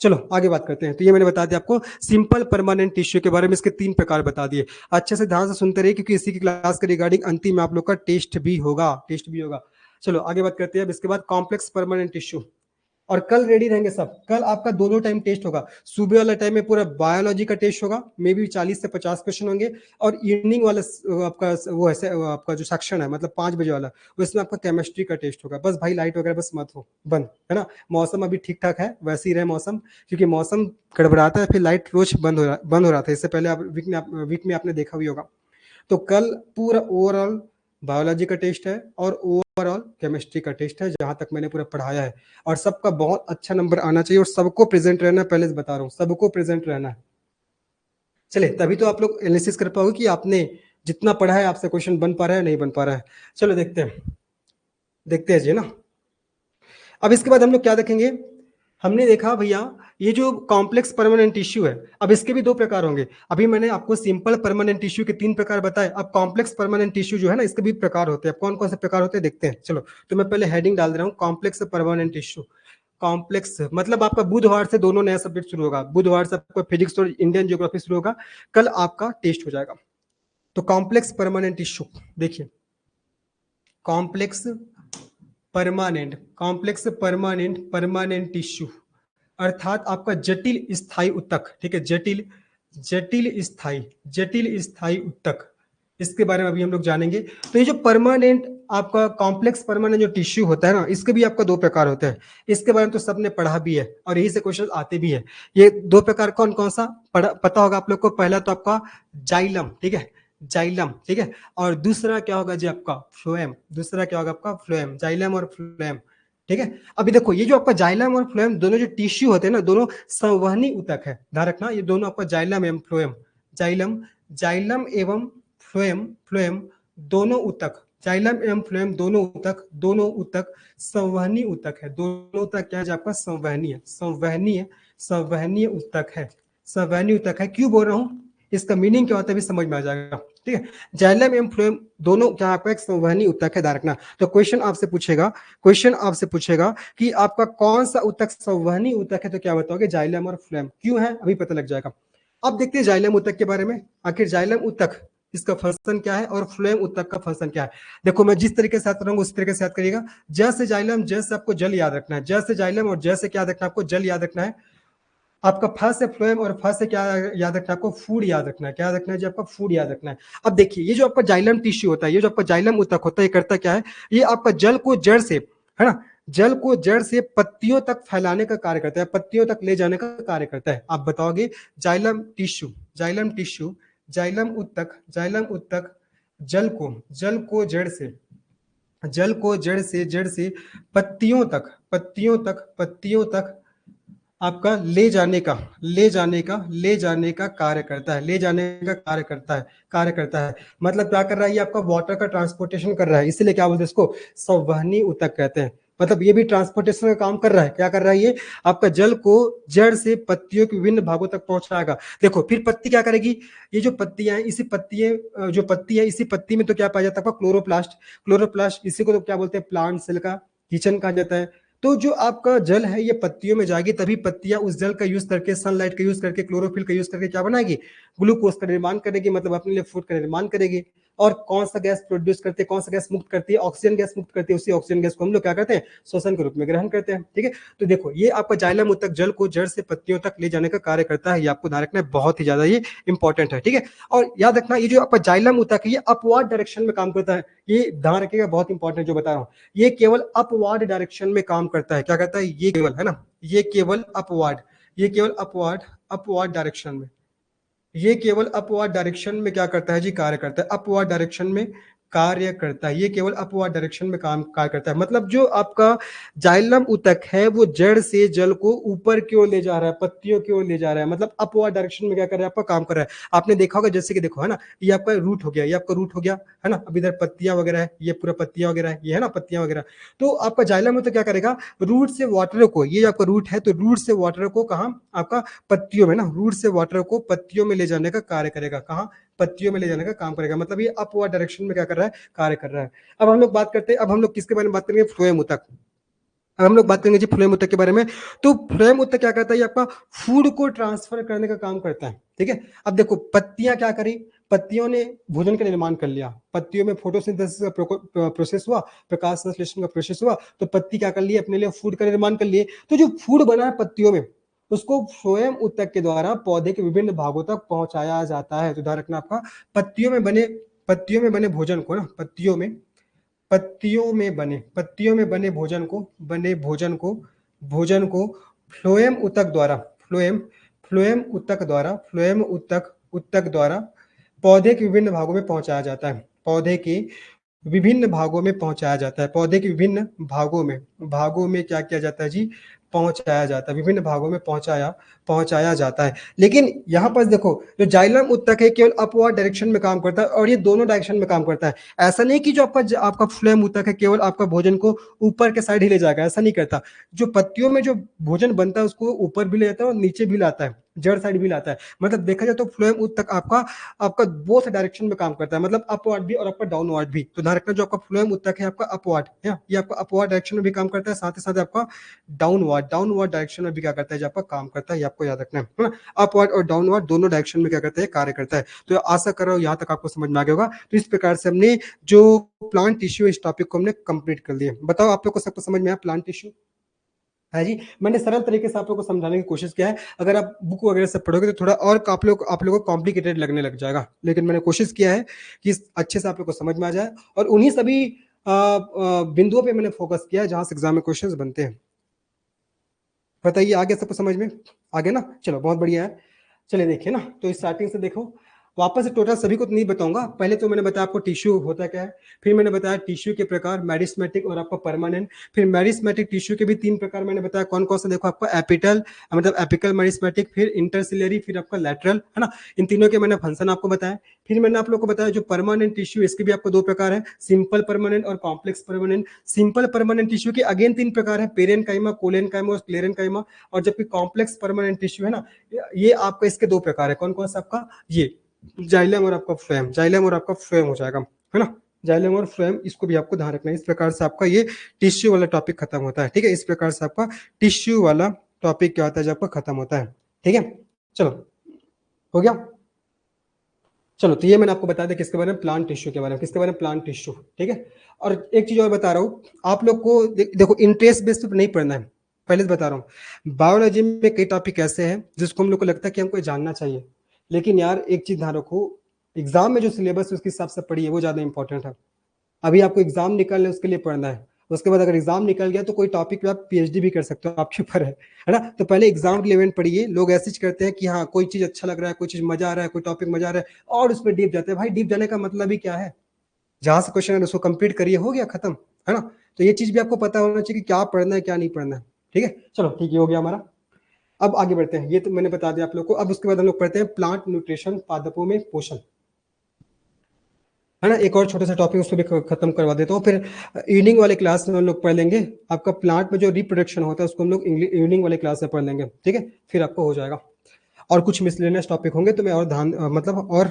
चलो आगे बात करते हैं। तो ये मैंने बता दिया आपको सिंपल परमानेंट टिश्यू के बारे में, इसके 3 प्रकार बता दिए। अच्छे से ध्यान से सुनते रहिए, क्योंकि इसी की क्लास के रिगार्डिंग अंतिम में आप लोग का टेस्ट भी होगा। चलो आगे बात करते हैं। अब इसके बाद कॉम्प्लेक्स परमानेंट टिश्यू, और कल रेडी रहेंगे सब। कल आपका दोनों टाइम टेस्ट होगा। सुबह वाला टाइम में पूरा बायोलॉजी का टेस्ट होगा, मे बी 40 से 50 क्वेश्चन होंगे, और इवनिंग वाला आपका वो ऐसे आपका जो सेक्शन है, मतलब 5 बजे वाला, उसमें आपका केमिस्ट्री का टेस्ट होगा। बस भाई लाइट वगैरह बस मत हो बंद, है ना। मौसम अभी ठीक ठाक है, वैसे ही रहे मौसम, क्योंकि मौसम गड़बड़ाता है, फिर लाइट रोज बंद हो रहा था इससे पहले, आप वीक में आपने देखा भी होगा। तो कल पूरा ओवरऑल बायोलॉजी का टेस्ट है और ओवरऑल केमिस्ट्री का टेस्ट है, जहां तक मैंने पूरा पढ़ाया है। और सबका बहुत अच्छा नंबर आना चाहिए, और सबको प्रेजेंट रहना है, पहले से बता रहा हूँ, सबको प्रेजेंट रहना है। चले, तभी तो आप लोग एनालिसिस कर पाओगे कि आपने जितना पढ़ा है आपसे क्वेश्चन बन पा रहा है नहीं बन पा रहा है। चलो देखते हैं जी, ना। अब इसके बाद हम लोग क्या देखेंगे? हमने देखा भैया, ये जो कॉम्प्लेक्स परमानेंट टिश्यू है, अब इसके भी 2 प्रकार होंगे। अभी मैंने आपको सिंपल परमानेंट टिश्यू के 3 प्रकार बताए, अब कॉम्प्लेक्स परमानेंट टिश्यू जो है ना, इसके भी प्रकार होते हैं। कौन कौन से प्रकार होते हैं देखते हैं। चलो, तो मैं पहले हेडिंग डाल दे रहा हूँ, कॉम्प्लेक्स परमानेंट टिश्यू। कॉम्प्लेक्स मतलब आपका बुधवार से दोनों नया सब्जेक्ट शुरू होगा। बुधवार से आपका फिजिक्स और इंडियन ज्योग्राफी शुरू होगा, कल आपका टेस्ट हो जाएगा। तो कॉम्प्लेक्स परमानेंट टिश्यू देखिए, कॉम्प्लेक्स परमानेंट टिश्यू, अर्थात आपका जटिल स्थायी उत्तक। ठीक है, जटिल स्थायी उत्तक, इसके बारे में अभी हम लोग जानेंगे। तो ये जो परमानेंट आपका कॉम्प्लेक्स परमानेंट जो टिश्यू होता है ना, इसके भी आपका 2 प्रकार होते हैं। इसके बारे में तो सबने पढ़ा भी है, और यही से क्वेश्चन आते भी है। ये 2 प्रकार कौन कौन सा पता होगा आप लोग को? पहला तो आपका जाइलम, ठीक है, जाइलम, ठीक है। और दूसरा क्या होगा जी? आपका फ्लोएम। दूसरा क्या होगा आपका? फ्लोएम, जाइलम और फ्लोएम। ठीक है। अभी देखो, ये जो आपका जाइलम और फ्लोएम दोनों जो टिश्यू होते हैं ना, दोनों संवहनी ऊतक है, ध्यान रखना। ये दोनों आपका जाइलम एवं फ्लोएम, जाइलम एवं फ्लोएम दोनों ऊतक जाइलम एवं फ्लोएम दोनों ऊतक संवहनी ऊतक है। दोनों ऊतक क्या है आपका? संवहनी है, संवहनीय ऊतक है, संवहनी ऊतक है। क्यों बोल रहा हूं, इसका मीनिंग क्या होता है भी समझ में आ जाएगा। ठीक है, जाइलम एवं फ्लोएम दोनों क्या आपका एक संवहनी ऊतक है, ध्यान रखना। तो क्वेश्चन आपसे पूछेगा कि आपका कौन सा ऊतक संवहनी ऊतक है, तो क्या बताओगे? जाइलम और फ्लोएम। क्यों है अभी पता लग जाएगा। अब देखते हैं जाइलम ऊतक के बारे में, आखिर जाइलम ऊतक इसका फंक्शन क्या है और फ्लोएम ऊतक का फंक्शन क्या है। देखो मैं जिस तरीके से याद करूंगा उस तरीके से याद करिएगा। जैसे जाइलम जैसे आपको जल याद रखना है, जैसे जाइलम और जैसे क्या याद रखना है आपको? जल याद रखना है। आपका फर्स्ट से फ्लोएम और फर्स्ट से क्या याद रखना है आपको? फूड याद रखना है। क्या याद रखना है जी? आपका फूड याद रखना है। अब देखिए ये जो आपका जाइलम टिश्यू होता है, ये जो आपका जाइलम ऊतक होता है, ये करता क्या है? ये आपका जल को जड़ से, है ना, जल को जड़ से पत्तियों तक फैलाने का कार्य करता है, पत्तियों तक ले जाने का कार्य करता है। आप बताओगे xylem tissue, xylem tissue, xylem ऊतक जल को जड़ से पत्तियों तक आपका ले जाने का कार्य करता है, मतलब क्या कर रहा है? ये आपका वाटर का ट्रांसपोर्टेशन कर रहा है, इसीलिए क्या बोलते हैं इसको? संवहनी ऊतक कहते हैं। मतलब ये भी ट्रांसपोर्टेशन का काम कर रहा है। क्या कर रहा है ये? आपका जल को जड़ से पत्तियों के विभिन्न भागों तक पहुंचाएगा। देखो फिर पत्ती क्या करेगी? ये जो पत्तियां हैं, जो पत्ती है, इसी पत्ती में तो क्या पाया जाता है? क्लोरोप्लास्ट, इसी को तो क्या बोलते हैं? प्लांट सेल का किचन कहा जाता है। तो जो आपका जल है ये पत्तियों में जाएगी, तभी पत्तियां उस जल का यूज करके, सनलाइट का यूज करके, क्लोरोफिल का यूज करके क्या बनाएगी? ग्लूकोज का निर्माण करेगी, मतलब अपने लिए फूड का निर्माण करेगी। और कौन सा गैस प्रोड्यूस करती है, कौन सा गैस मुक्त करती है? ऑक्सीजन गैस मुक्त करती है। उसी ऑक्सीजन गैस को हम लोग क्या करते हैं? श्वसन के रूप में ग्रहण करते हैं। ठीक है, तो देखो ये आपका जाइलम ऊतक जल को जड़ से पत्तियों तक ले जाने का कार्य करता है। ये आपको ध्यान रखना है, बहुत ही ज्यादा ये इंपॉर्टेंट है। ठीक है, और याद रखना ये जो आपका जाइलम ऊतक है ये अपवर्ड डायरेक्शन में काम करता है। ये ध्यान रखिएगा, बहुत इंपॉर्टेंट जो बता रहा हूँ। ये केवल अपवर्ड डायरेक्शन में काम करता है। क्या करता है? ये केवल, है ना, ये केवल अपवर्ड डायरेक्शन में, ये केवल अपवर्ड डायरेक्शन में क्या करता है जी? कार्य करता है। अपवर्ड डायरेक्शन में कार्य करता है, ये केवल अपवर्ड डायरेक्शन में काम कार्य करता है। मतलब जो आपका जाइलम ऊतक है वो जड़ से जल को ऊपर की ओर ले जा रहा है, पत्तियों की ओर ले जा रहा है, मतलब अपवर्ड डायरेक्शन में क्या कर रहा है? आपका काम कर रहा है। आपने देखा होगा, जैसे कि देखो, है ना, ये आपका रूट हो गया, ये आपका रूट हो गया, है ना। अब इधर पत्तियां वगैरह है, ये पूरा पत्तियां वगैरह है, ये है ना पत्तियां वगैरह। तो आपका जाइलम ऊतक क्या करेगा? रूट से वाटर को, ये आपका रूट है, तो रूट से वाटर को कहाँ? आपका पत्तियों में ना, रूट से वाटर को पत्तियों में ले जाने का कार्य करेगा। कहाँ? पत्तियों में ले जाने का काम करेगा। मतलब ये अपवर्ड डायरेक्शन में क्या कर रहा है? कार्य कर रहा है। अब हम लोग बात करते हैं, अब हम लोग किसके बारे में बात करेंगे? फ्लोएम ऊतक। अब हम लोग बात करेंगे जी फ्लोएम ऊतक के बारे में। तो फ्लोएम ऊतक क्या करता है? ये आपका फूड को ट्रांसफर करने का काम करता है। ठीक है, अब देखो पत्तियां क्या करी? पत्तियों ने भोजन का निर्माण कर लिया, पत्तियों में फोटोसिंथेसिस का प्रोसेस हुआ, प्रकाश संश्लेषण का प्रोसेस हुआ, तो पत्ती क्या कर लिए? अपने लिए फूड का निर्माण कर लिए। तो जो फूड बना है पत्तियों में, उसको फ्लोएम ऊतक के द्वारा पौधे के विभिन्न भागों तक पहुंचाया जाता है। तो ध्यान रखना आपका, पत्तियों में बने भोजन को ना, पत्तियों में बने फ्लोएम ऊतक द्वारा पौधे के विभिन्न भागों में पहुंचाया जाता है। पौधे के विभिन्न भागों में क्या किया जाता है जी? पहुंचाया जाता है, विभिन्न भागों में पहुंचाया जाता है। लेकिन यहाँ पर देखो, जो जाइलम ऊतक है केवल अपवर्ड डायरेक्शन में काम करता है, और ये दोनों डायरेक्शन में काम करता है। ऐसा नहीं कि जो आपका फ्लोएम ऊतक है केवल आपका भोजन को ऊपर के साइड ही ले जाएगा, ऐसा नहीं करता। जो पत्तियों में जो भोजन बनता है उसको ऊपर भी ले जाता है और नीचे भी लाता है, जड़ साइड भी लाता है। मतलब देखा जाए तो फ्लोएम ऊतक आपका बोथ डायरेक्शन में काम करता है, मतलब अपवर्ड भी और आपका डाउनवर्ड भी। तो ध्यान रखना, जो आपका फ्लोएम ऊतक है आपका अपवर्ड है, ये आपका अपवर्ड डायरेक्शन में भी काम करता है, साथ ही साथ आपका डाउनवर्ड डायरेक्शन में भी क्या करता है? जो आपका काम करता है, ये आपको याद रखना है ना। अपवर्ड और डाउनवर्ड दोनों डायरेक्शन में क्या करता है? कार्य करता है। तो आशा कर रहा हूं यहाँ तक आपको समझ में आ गया होगा। तो इस प्रकार से हमने जो प्लांट टिश्यू, इस टॉपिक को हमने कंप्लीट कर दिया। बताओ आप लोग को सबको समझ में आया प्लांट टिश्यू? है जी, मैंने सरल तरीके से आप लोगों को समझाने की कोशिश किया है। अगर आप बुक वगैरह से पढ़ोगे तो थोड़ा और आप लोगों को कॉम्प्लिकेटेड लगने लग जाएगा, लेकिन मैंने कोशिश किया है कि अच्छे से आप लोग को समझ में आ जाए, और उन्हीं सभी बिंदुओं पे मैंने फोकस किया है जहां से एग्जाम में क्वेश्चंस बनते हैं। बताइए, आगे सबको समझ में? आगे ना, चलो बहुत बढ़िया है। चलिए देखिए ना, तो स्टार्टिंग से देखो, वापस से टोटल सभी को तो नहीं बताऊंगा, पहले तो मैंने बताया आपको टिश्यू होता क्या है, फिर मैंने बताया टिश्यू के प्रकार, मेरिस्मेटिक और आपका परमानेंट। फिर मेरिस्मेटिक टिश्यू के भी 3 प्रकार मैंने बताया, कौन कौन सा, देखो आपका एपिटल मतलब एपिकल मेरिस्मेटिक, फिर इंटरसिलरी, फिर आपका लैटरल, है ना। इन तीनों के मैंने फंक्शन आपको बताया। फिर मैंने आप लोग को बताया जो परमानेंट टिश्यू, इसके भी आपको 2 प्रकार है, सिंपल परमानेंट और complex permanent. Simple permanent tissue के अगेन 3 प्रकार है, पेरेनकाइमा, कोलेनकाइमा और स्क्लेरेनकाइमा। और जबकि कॉम्प्लेक्स परमानेंट टिश्यू है ना, ये आपका इसके 2 प्रकार है, कौन कौन सा आपका, ये जाइलम और आपका फ्लोएम, जाइलम और आपका फ्लोएम हो जाएगा, है ना। जाइलम और फ्लोएम, इसको भी आपको ध्यान रखना है। इस प्रकार से आपका ये टिश्यू वाला टॉपिक खत्म होता है, ठीक है। इस प्रकार से आपका टिश्यू वाला टॉपिक क्या होता है, जब आपका खत्म होता है, ठीक है। चलो हो गया। चलो तो ये मैंने आपको बता दिया किसके बारे में, प्लांट टिश्यू के बारे में, किसके बारे में, प्लांट टिश्यू, ठीक है। और एक चीज और बता रहा हूँ आप लोग को, देखो इंटरेस्ट बेस पे नहीं पढ़ना है, पहले से बता रहा हूँ। बायोलॉजी में कई टॉपिक ऐसे हैं जिसको हम लोग को लगता है कि हमको जानना चाहिए, लेकिन यार एक चीज ध्यान रखो, एग्जाम में जो सिलेबस उसके हिसाब से पढ़िए, वो ज्यादा इंपॉर्टेंट है। अभी आपको एग्जाम निकलने उसके लिए पढ़ना है, उसके बाद अगर एग्जाम निकल गया तो कोई टॉपिक पे आप पीएचडी भी कर सकते हो, आपके ऊपर है ना। तो पहले एग्जाम रिलेवेंट पढ़िए। लोग ऐसे करते हैं कि हाँ कोई चीज अच्छा लग रहा है, कोई चीज मजा आ रहा है, कोई टॉपिक मजा आ रहा है और उस पर डीप जाते हैं। भाई डीप जाने का मतलब ही क्या है, जहां से क्वेश्चन है उसको कंप्लीट करिए, हो गया खत्म, है ना। तो ये चीज भी आपको पता होना चाहिए कि क्या पढ़ना है क्या नहीं पढ़ना है, ठीक है। चलो ठीक है, हो गया हमारा। अब आगे बढ़ते हैं, ये तो मैंने बता दिया आप लोग को। अब उसके बाद हम लोग पढ़ते हैं प्लांट न्यूट्रिशन, पादपों में पोषण, है ना। एक और छोटा सा टॉपिक उसको भी खत्म करवा देता हूँ, फिर इवनिंग वाले क्लास में हम लोग पढ़ लेंगे आपका प्लांट में जो रिप्रोडक्शन होता है, उसको हम लोग इवनिंग वाले क्लास में पढ़ लेंगे, ठीक है। फिर आपको हो जाएगा। और कुछ मिसलेनियस टॉपिक होंगे तो मैं और ध्यान मतलब और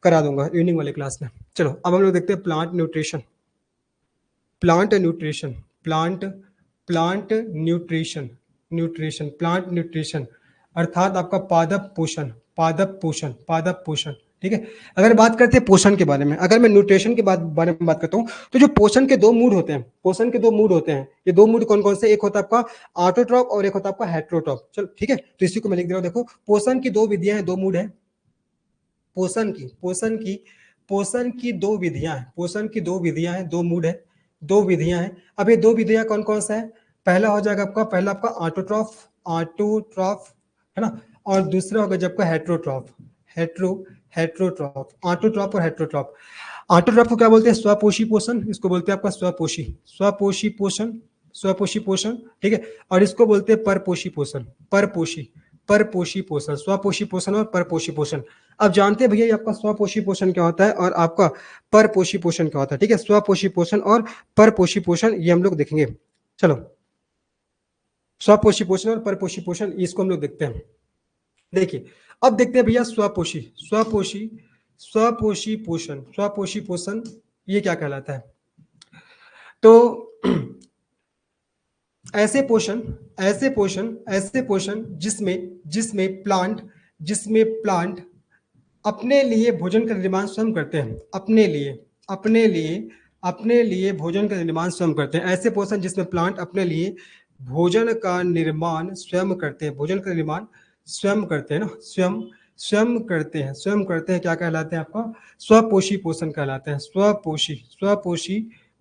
करा दूंगा इवनिंग वाले क्लास में। चलो अब हम लोग देखते हैं plant nutrition, plant nutrition, plant plant nutrition, nutrition plant nutrition, अर्थात आपका पादप पोषण, पादप पोषण, पादप पोषण, ठीक है। अगर बात करते हैं पोषण के बारे में, अगर मैं न्यूट्रिशन के बारे में बात करता हूँ, तो जो पोषण के 2 मूड होते हैं, पोषण के 2 मूड होते हैं, ये 2 मूड कौन कौन से, एक होता है आपका ऑटोट्रॉप और एक होता है आपका हेट्रोट्रॉप। चलो ठीक है, तो इसी को मैं लिख दे रहा हूँ। देखो पोषण की 2 विधियां हैं, 2 मूड है पोषण की 2 विधियां हैं, पोषण की 2 विधियां हैं, 2 मूड है, 2 विधियां हैं। अब ये 2 विधियां कौन कौन सा है, पहला हो जाएगा आपका, पहला आपका ऑटोट्रॉफ, ऑटोट्रॉफ, है ना। और दूसरा होगा जब का हेट्रोट्रॉफ, हेट्रो हेट्रोट्रॉफ, ऑटोट्रॉफ और हेट्रोट्रॉफ। ऑटोट्रॉफ को क्या बोलते हैं, स्वपोषी पोषण, इसको बोलते हैं आपका स्वपोषी, स्वपोषी पोषण, स्वपोषी पोषण, ठीक है। और इसको बोलते हैं परपोषी पोषण, परपोषी, परपोषी पोषण, स्वपोषी पोषण और परपोषी पोषण। अब जानते हैं भैया ये आपका स्वपोषी पोषण क्या होता है और आपका परपोषी पोषण क्या होता है, ठीक है। स्वपोषी पोषण और परपोषी पोषण ये हम लोग देखेंगे। चलो स्वपोषी पोषण और परपोषी पोषण इसको हम लोग देखते हैं। देखिए अब देखते हैं भैया स्वपोषी, स्वपोषी, स्वपोषी पोषण, स्वपोषी पोषण ये क्या कहलाता है। तो ऐसे पोषण, ऐसे पोषण, ऐसे पोषण जिसमें जिसमें प्लांट, जिसमें प्लांट अपने लिए भोजन का निर्माण स्वयं करते हैं, अपने लिए, अपने लिए, अपने लिए भोजन का निर्माण स्वयं करते हैं। ऐसे पोषण जिसमें प्लांट अपने लिए भोजन का निर्माण स्वयं करते हैं, भोजन का निर्माण स्वयं करते हैं ना, स्वयं, स्वयं करते हैं, स्वयं करते हैं, क्या कहलाते हैं आपका, स्वपोषी पोषण कहलाते हैं, स्वपोषी, स्वपोषी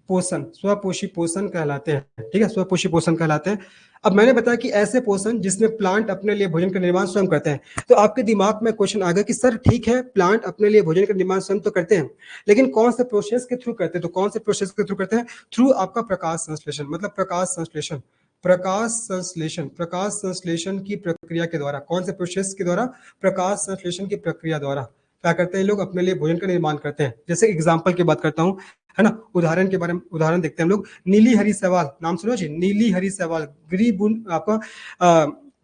पोषण, स्वपोषी पोषण कहलाते हैं, ठीक है, स्वपोषी पोषण कहलाते हैं। अब मैंने बताया कि ऐसे पोषण जिसमें प्लांट अपने लिए भोजन का निर्माण स्वयं करते हैं। तो आपके दिमाग में क्वेश्चन आ गया कि सर ठीक है प्लांट अपने लिए भोजन का निर्माण स्वयं तो करते हैं, लेकिन कौन से प्रोसेस के थ्रू करते हैं, तो कौन से प्रोसेस के थ्रू करते हैं, थ्रू आपका प्रकाश संश्लेषण, मतलब प्रकाश संश्लेषण, प्रकाश संश्लेषण, प्रकाश संश्लेषण की प्रक्रिया के द्वारा, कौन से प्रोसेस के द्वारा, प्रकाश संश्लेषण की प्रक्रिया द्वारा क्या करते हैं लोग, अपने लिए भोजन का निर्माण करते हैं। जैसे एग्जाम्पल की बात करता हूँ, है ना, उदाहरण के बारे में, उदाहरण देखते हैं हम लोग। नीली हरी शैवाल, नाम सुनो जी, नीली हरी शैवाल, ग्रीन आपका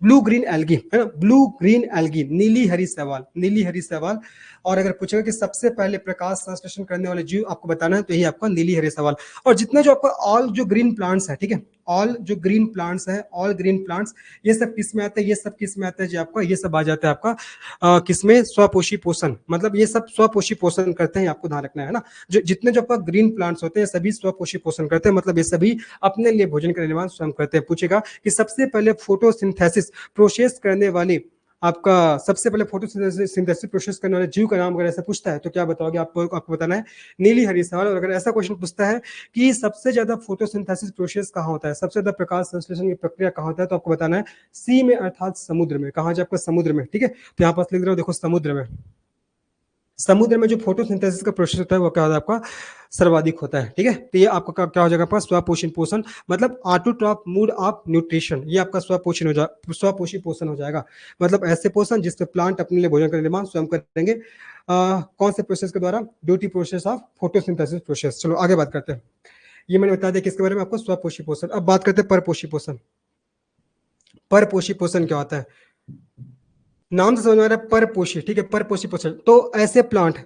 ब्लू ग्रीन एल्गी, है ना, ब्लू ग्रीन एल्गी, नीली हरी शैवाल, नीली हरी शैवाल। और अगर पूछेगा कि सबसे पहले प्रकाश संश्लेषण करने वाले जीव आपको बताना है, तो यही आपका नीली हरी शैवाल। और जितना जो आपका ऑल जो ग्रीन प्लांट्स है, ठीक है, ऑल जो ग्रीन प्लांट्स है, ऑल ग्रीन प्लांट्स, ये सब किस में आते हैं, ये सब किस में आते हैं जी आपका, ये सब आ जाता है आपका किसमें, स्वपोषी पोषण, मतलब ये सब स्वपोषी पोषण करते हैं, आपको ध्यान रखना है ना। जो जितने जो आपका ग्रीन प्लांट्स होते हैं सभी स्वपोषी पोषण करते हैं, मतलब ये सभी अपने लिए भोजन का निर्माण स्वयं करते हैं। पूछेगा कि सबसे पहले फोटोसिंथेसिस प्रोसेस करने वाली आपका, सबसे पहले फोटोसिंथेसिस प्रोसेस करने वाले जीव का नाम अगर ऐसा पूछता है तो क्या बताओगे, आपको बताना है नीली हरी शैवाल। और अगर ऐसा क्वेश्चन पूछता है कि सबसे ज्यादा फोटोसिंथेसिस प्रोसेस कहाँ होता है, सबसे ज्यादा प्रकाश संश्लेषण की प्रक्रिया कहाँ होता है, तो आपको बताना है सी में, अर्थात समुद्र में। कहाँ जाए आपका, समुद्र में, ठीक है। तो यहाँ पास लिख रहा हूँ देखो, समुद्र में, समुद्र में जो फोटोसिंथेसिस का प्रोसेस होता है वो क्या होता है आपका सर्वाधिक होता है, ठीक है। तो ये आपका क्या हो जाएगा आपका स्वपोषी पोषण, मतलब auto top mood off nutrition, ये आपका स्वपोषण हो जाए, स्वपोषी पोषण हो जाएगा। मतलब ऐसे पोषण जिसमें प्लांट अपने लिए भोजन का निर्माण स्वयं करेंगे। कौन से प्रोसेस के द्वारा? Duty process of photosynthesis process. चलो आगे बात करते हैं। ये मैंने बता दिया किसके बारे में आपको, स्वपोषी पोषण। अब बात करते हैं परपोषी पोषण। परपोषी पोषण क्या होता है? नाम से समझ में आ रहा है, परपोषी, ठीक है। परपोषी पोषण तो ऐसे प्लांट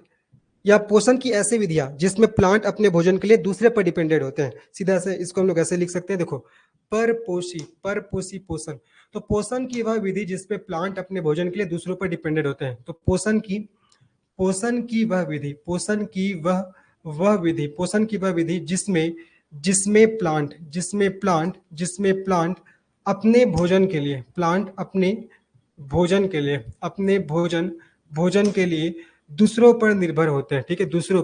या पोषण की ऐसी विधियां जिसमें प्लांट अपने भोजन के लिए दूसरे पर डिपेंडेंट होते हैं। सीधा से इसको हम लोग ऐसे लिख सकते हैं, देखो, परपोषी पोषण। तो पोषण की वह विधि जिसपे प्लांट अपने भोजन के लिए दूसरों पर डिपेंडेंट होते हैं। तो पोषण की वह विधि, पोषण की वह विधि जिसमें प्लांट अपने भोजन के लिए, अपने भोजन के लिए दूसरों पर निर्भर होते हैं, ठीक है। दूसरों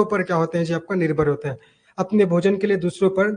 पर क्या होते हैं जी आपका, निर्भर होते हैं। अपने भोजन के लिए दूसरों पर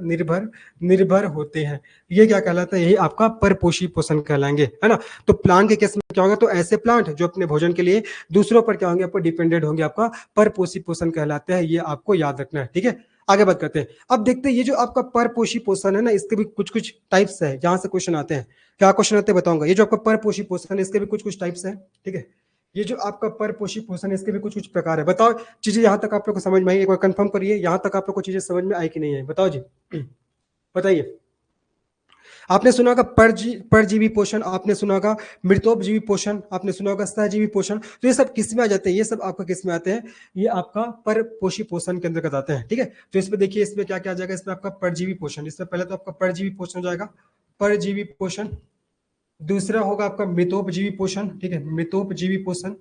निर्भर होते हैं। ये क्या कहलाता है? यही आपका परपोषी पोषण कहलाएंगे, है ना। तो प्लांट के केस में क्या होगा? तो ऐसे प्लांट जो अपने भोजन के लिए दूसरों पर क्या होंगे, आपको डिपेंडेंट होंगे, आपका परपोषी पोषण कहलाते हैं। ये आपको याद रखना है, ठीक है। आगे बात करते हैं। अब देखते हैं ये जो आपका परपोषी पोषण है ना, इसके भी कुछ कुछ टाइप्स है, जहां से क्वेश्चन आते हैं। क्या क्वेश्चन आते हैं बताऊंगा। ये जो आपका परपोषी पोषण है इसके भी कुछ कुछ टाइप्स है, ठीक है। ये जो आपका परपोषी पोषण है इसके भी कुछ कुछ प्रकार है। बताओ चीजें यहां तक आप लोग को समझ में आई? एक बार कंफर्म करिए, यहां तक आप लोग को चीजें समझ में आई कि नहीं आई? बताओ जी, बताइए। आपने सुना होगा परजीवी पोषण, आपने सुना होगा मृतोपजीवी पोषण, आपने सुना होगा सहजीवी पोषण। तो ये सब किस में आ जाते हैं? ये सब आपका किस में आते हैं? ये आपका परपोषी पोषण के अंतर्गत आते हैं, ठीक है। तो इसमें देखिए, इसमें क्या क्या आ जाएगा? इसमें आपका परजीवी पोषण, इसमें पहले तो आपका परजीवी पोषण हो जाएगा, परजीवी पोषण। दूसरा होगा आपका मृतोपजीवी पोषण, ठीक है, मृतोपजीवी पोषण।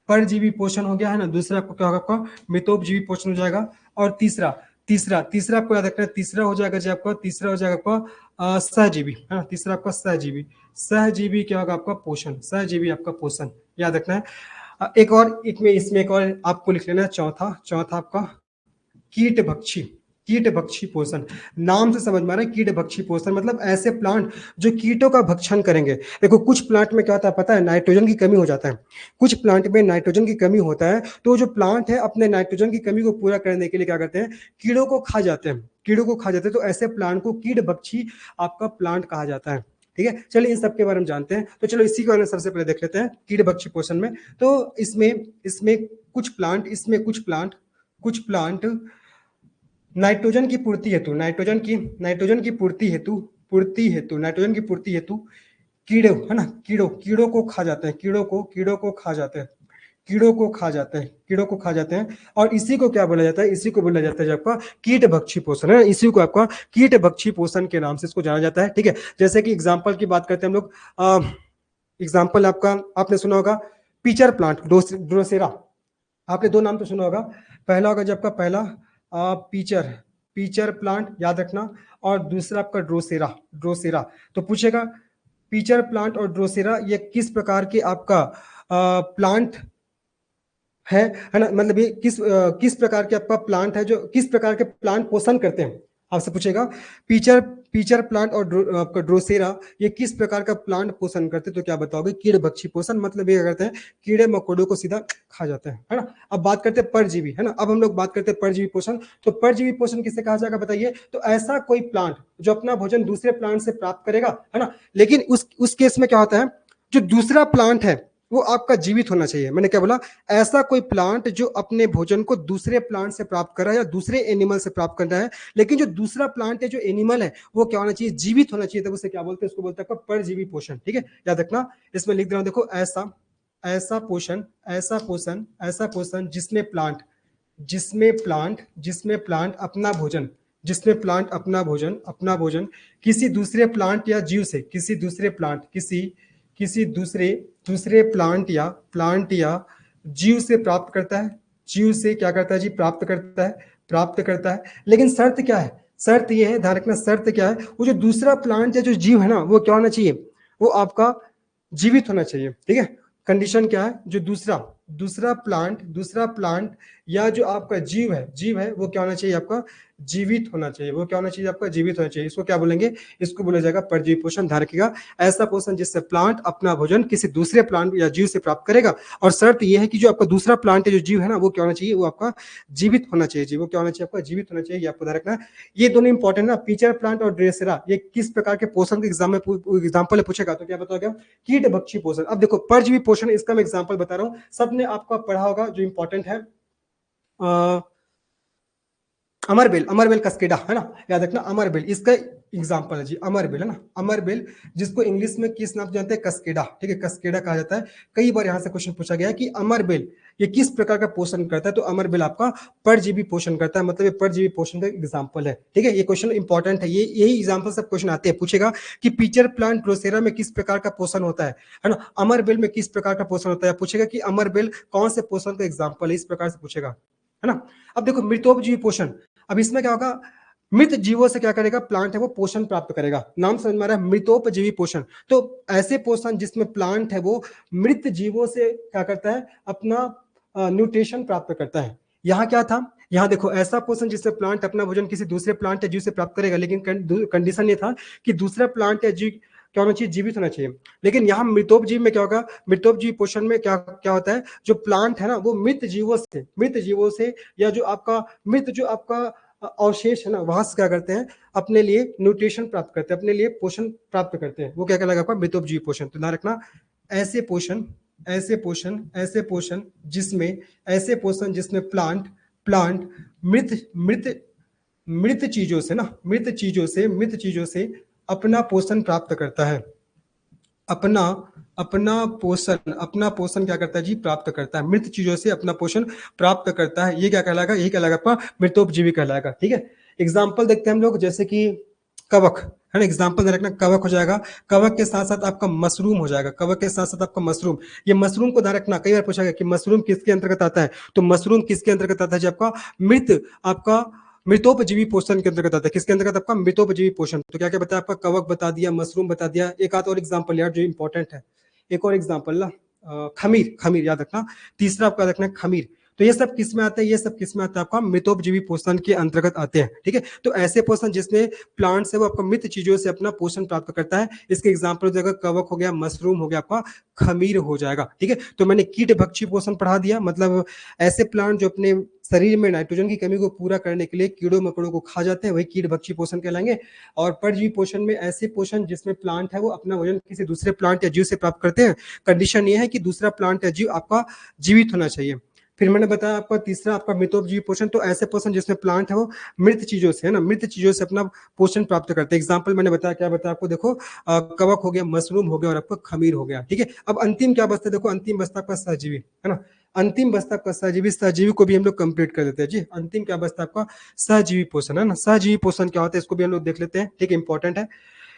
परजीवी पोषण हो गया है ना, दूसरा आपको क्या होगा? आपका मृतोपजीवी पोषण हो जाएगा। और तीसरा तीसरा तीसरा आपको याद रखना है, तीसरा हो जाएगा जी आपका, तीसरा हो जाएगा आपका सहजीवी, है ना। तीसरा आपका सहजीवी, सहजीवी क्या होगा? आपका पोषण, सहजीवी आपका पोषण, याद रखना है। एक और इसमें एक और आपको लिख लेना है, चौथा आपका कीटभक्षी, कीटभक्षी पोषण। नाम से समझ में आ रहा है, कीटभक्षी पोषण मतलब ऐसे प्लांट जो कीटों का भक्षण करेंगे। देखो कुछ प्लांट में क्या होता है पता है, नाइट्रोजन की कमी हो जाता है। कुछ प्लांट में नाइट्रोजन की कमी होता है, तो जो प्लांट है अपने नाइट्रोजन की कमी को पूरा करने के लिए क्या करते हैं? कीड़ों को खा जाते हैं, तो ऐसे प्लांट को कीटभक्षी आपका प्लांट कहा जाता है, ठीक है। चलिए इन सब के बारे में जानते हैं। तो चलो इसी को सबसे पहले देख लेते हैं कीटभक्षी पोषण में। तो इसमें कुछ प्लांट नाइट्रोजन की पूर्ति हेतु, कीड़ों, है ना, कीड़ों को खा जाते हैं, कीड़ों को खा जाते हैं। और इसी को क्या बोला जाता है? इसी को बोला जाता है आपका कीटभक्षी पोषण, है ना। इसी को आपका कीटभक्षी पोषण के नाम से इसको जाना जाता है, ठीक है। जैसे कि एग्जाम्पल की बात करते हैं हम लोग, एग्जाम्पल आपका आपने सुना होगा पीचर प्लांट, ड्रोसेरा। आपने दो नाम तो सुना होगा। पहला होगा जब आपका पहला पीचर प्लांट, याद रखना। और दूसरा आपका ड्रोसेरा। तो पूछेगा पीचर प्लांट और ड्रोसेरा ये किस प्रकार के आपका प्लांट है ना। मतलब ये किस प्रकार के आपका प्लांट है, जो किस प्रकार के प्लांट पोषण करते हैं, आपसे पूछेगा। पीचर प्लांट और आपका ड्रोसेरा ये किस प्रकार का प्लांट पोषण करते हैं? तो क्या बताओगे? कीड़भक्षी पोषण। मतलब ये करते हैं कीड़े मकोड़ों को सीधा खा जाते हैं, है ना। अब बात करते हैं परजीवी, है ना। अब हम लोग बात करते हैं परजीवी पोषण। तो परजीवी पोषण किसे कहा जाएगा बताइए? तो ऐसा कोई प्लांट जो अपना भोजन दूसरे प्लांट से प्राप्त करेगा, है ना। लेकिन उस केस में क्या होता है, जो दूसरा प्लांट है वो आपका जीवित होना चाहिए। मैंने क्या बोला? ऐसा कोई प्लांट जो अपने भोजन को दूसरे प्लांट से प्राप्त कर रहा है या दूसरे एनिमल से प्राप्त कर रहा है, लेकिन जो दूसरा प्लांट है, जो एनिमल है, वो क्या होना चाहिए? जीवित होना चाहिए। तब उसे क्या बोलते हैं? उसको बोलते हैं परजीवी पोषण, ठीक है। याद रखना, इसमें लिख दे रहा हूं, देखो, ऐसा पोषण जिसमें प्लांट अपना भोजन किसी दूसरे प्लांट या जीव से, किसी दूसरे प्लांट या जीव से प्राप्त करता है। जीव से क्या करता है जी? प्राप्त करता है। लेकिन शर्त क्या है? शर्त ये है, ध्यान रखना, शर्त क्या है? वो जो दूसरा प्लांट या जो जीव है ना, वो क्या होना चाहिए? वो आपका जीवित होना चाहिए, ठीक है। कंडीशन क्या है? जो दूसरा प्लांट या जो आपका जीव है वो क्या होना चाहिए आपका जीवित होना चाहिए, वो क्या होना चाहिए आपका जीवित होना चाहिए। इसको क्या बोलेंगे, इसको बोला जाएगा परजीवी पोषण। ध्यान रखिएगा, ऐसा पोषण जिससे प्लांट अपना भोजन किसी दूसरे प्लांट या जीव से प्राप्त करेगा, और शर्त यह है कि जो आपका दूसरा प्लांट है जो जीव है ना वो क्या होना चाहिए, वो आपका जीवित होना चाहिए, वो क्या होना चाहिए आपका जीवित होना चाहिए, ये आपको ध्यान रखना है। ये दोनों इंपॉर्टेंट ना, पिचर प्लांट और ड्रेसेरा, ये किस प्रकार के पोषण के एग्जाम्पल पूछेगा तो क्या बताओगे, कीट भक्षी पोषण। अब देखो परजीवी पोषण, इसका मैं एग्जाम्पल बता रहा हूँ, सबने आपको पढ़ा होगा जो इंपॉर्टेंट है, अमरबेल, अमरबेल कस्केडा है ना, याद रखना अमरबेल इसका एग्जांपल है जी, अमरबेल है ना, अमरबेल जिसको इंग्लिश में किस नाम से जानते हैं, कस्केडा, ठीक है, कस्केडा कहा जाता है। कई बार यहाँ से क्वेश्चन पूछा गया है कि अमरबेल ये किस प्रकार का पोषण करता है, तो अमरबेल आपका परजीवी पोषण करता है, मतलब ये परजीवी पोषण का एग्जाम्पल है, ठीक है। ये क्वेश्चन इंपॉर्टेंट है, ये यही एग्जाम्पल सब क्वेश्चन आते हैं, पूछेगा कि पिचर प्लांट ड्रोसेरा में किस प्रकार का पोषण होता है ना, अमरबेल में किस प्रकार का पोषण होता है, पूछेगा कि अमरबेल कौन से पोषण का एग्जाम्पल है, इस प्रकार से पूछेगा, है ना। अब देखो मृतोपजीवी पोषण, अब इसमें क्या होगा, मृत जीवों से क्या करेगा प्लांट है वो पोषण प्राप्त करेगा, नाम समझ में आ रहा है, मृतोपजीवी पोषण। तो ऐसे पोषण जिसमें प्लांट है वो मृत जीवों से क्या करता है, अपना न्यूट्रिशन प्राप्त करता है। यहाँ क्या था, यहाँ देखो ऐसा पोषण जिससे प्लांट अपना भोजन किसी दूसरे प्लांट या जीव से प्राप्त करेगा, लेकिन कंडीशन ये था कि दूसरा प्लांट या जीव क्या होना चाहिए, जीवित होना चाहिए। लेकिन यहाँ मृतोपजीव में क्या होगा, मृतोपजीवी पोषण में क्या क्या होता है, जो प्लांट है ना वो मृत जीवों से या जो आपका मृत जो आपका अवशेष है ना वहां से क्या करते हैं, अपने लिए न्यूट्रिशन प्राप्त करते हैं, अपने लिए पोषण प्राप्त करते हैं, वो क्या कहलाएगा आपका मृतोपजीवी पोषण। तो ध्यान रखना, ऐसे पोषण ऐसे पोषण ऐसे पोषण जिसमें ऐसे पोषण जिसमें प्लांट प्लांट मृत मृत मृत चीजों से ना मृत चीजों से अपना पोषण प्राप्त करता है, अपना अपना पोषण क्या करता है जी, प्राप्त करता है, मृत चीजों से अपना पोषण प्राप्त करता है, ये क्या कहलाएगा, यही कहलाएगा आपका मृतोपजीवी कहलाएगा, ठीक है। एग्जाम्पल देखते हैं हम लोग, जैसे कि कवक है ना, एग्जाम्पल रखना, कवक हो जाएगा, कवक के साथ साथ आपका मशरूम हो जाएगा, कवक के साथ साथ आपका मशरूम। ये मशरूम को ध्यान रखना, कई बार पूछा गया कि मशरूम किसके अंतर्गत आता है, तो मशरूम किसके अंतर्गत आता है जी, आपका मृत आपका मृतोपजीवी पोषण के अंतर्गत आता है, किसके अंतर्गत आपका मृतोपजीवी पोषण। तो क्या क्या बताया आपका, कवक बता दिया, मशरूम बता दिया, एक आध और एग्जाम्पल यार जो इंपॉर्टेंट है, एक और एग्जाम्पल ना, खमीर, खमीर याद रखना, तीसरा आपका रखना है खमीर। तो ये सब किस में आते हैं, ये सब किस में आता है, आपका मृतोपजीवी पोषण के अंतर्गत आते हैं, ठीक है। तो ऐसे पोषण जिसमें प्लांट से वो आपका मृत चीजों से अपना पोषण प्राप्त करता है, इसके एग्जाम्पल हो जाएगा कवक हो गया, मशरूम हो गया, आपका खमीर हो जाएगा, ठीक है। तो मैंने कीट भक्षी पोषण पढ़ा दिया, मतलब ऐसे प्लांट जो अपने शरीर में नाइट्रोजन की कमी को पूरा करने के लिए कीड़ों मकोड़ों को खा जाते हैं, वही कीट भक्षी पोषण कहलाएंगे। और परजीवी पोषण में ऐसे पोषण जिसमें प्लांट है वो अपना भोजन किसी दूसरे प्लांट या जीव से प्राप्त करते हैं, कंडीशन ये है कि दूसरा प्लांट या जीव आपका जीवित होना चाहिए। फिर मैंने बताया आपका तीसरा आपका मृतोपजीवी पोषण, तो ऐसे पोषण जिसमें प्लांट है वो मृत चीजों से है ना, मृत चीजों से अपना पोषण प्राप्त करते हैं। एग्जाम्पल मैंने बताया, क्या बताया आपको, देखो कवक हो गया, मशरूम हो गया और आपका खमीर हो गया, ठीक है। अब अंतिम क्या बचता है, देखो अंतिम बचता आपका सहजीवी है ना, अंतिम बचता आपका सहजीवी, सहजीवी को भी हम लोग कंप्लीट कर देते हैं जी। अंतिम क्या बचता है आपका सहजीवी पोषण है ना, सहजीवी पोषण क्या होता है इसको भी हम लोग देख लेते हैं, ठीक है, इंपॉर्टेंट है।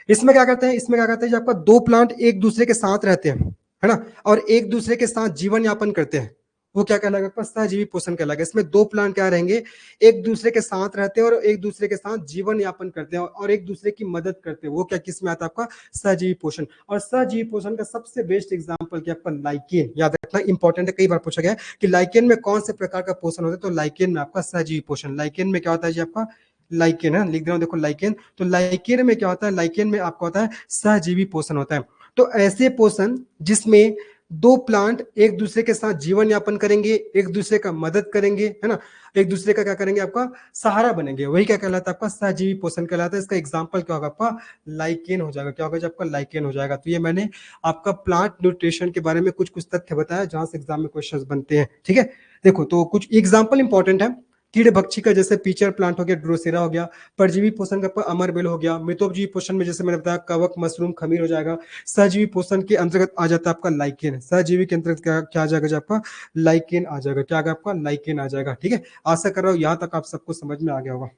इसमें क्या करते हैं, इसमें क्या करते हैं, आपका दो प्लांट एक दूसरे के साथ रहते हैं है ना, और एक दूसरे के साथ जीवन यापन करते हैं, वो क्या कहलाएगा आपका सहजीवी पोषण कहलाएगा। इसमें दो प्लांट क्या रहेंगे, एक दूसरे के साथ रहते हैं और एक दूसरे के साथ जीवन यापन करते हैं और एक दूसरे की मदद करते हैं, वो क्या किस में आता है आपका सहजीवी पोषण। और सहजीवी पोषण का सबसे बेस्ट एग्जाम्पल क्या आपका लाइकेन, याद रखना इंपॉर्टेंट है, कई बार पूछा गया कि लाइकेन में कौन से प्रकार का पोषण होता है, तो लाइकेन में आपका सहजीवी पोषण, लाइकेन में क्या होता है जी आपका लाइकेन है, लिख दे रहा हूं देखो लाइकेन, तो लाइकेन में क्या होता है, लाइकेन में आपका होता है सहजीवी पोषण होता है। तो ऐसे पोषण जिसमें दो प्लांट एक दूसरे के साथ जीवन यापन करेंगे, एक दूसरे का मदद करेंगे है ना, एक दूसरे का क्या करेंगे आपका सहारा बनेंगे, वही क्या कहलाता है आपका सहजीवी पोषण कहलाता है। इसका एग्जांपल क्या होगा आपका लाइकेन हो जाएगा, क्या होगा जब आपका लाइकेन हो जाएगा। तो ये मैंने आपका प्लांट न्यूट्रिशन के बारे में कुछ कुछ तथ्य बताया जहां से एग्जाम में क्वेश्चंस बनते हैं, ठीक है। देखो तो कुछ एग्जांपल इंपॉर्टेंट है, कीड़े भक्षी का जैसे पीचर प्लांट हो गया, ड्रोसेरा हो गया, परजीवी पोषण का अमरबेल हो गया, मृतोपजीवी पोषण में जैसे मैंने बताया कवक मशरूम खमीर हो जाएगा, सहजीवी पोषण के अंतर्गत आ जाता है आपका लाइकेन, सहजीवी के अंतर्गत क्या आ जाएगा आपका लाइकेन आ जाएगा, क्या आएगा आपका लाइकेन आ जाएगा, ठीक है। आशा कर रहा हूँ यहाँ तक आप सबको समझ में आ गया होगा।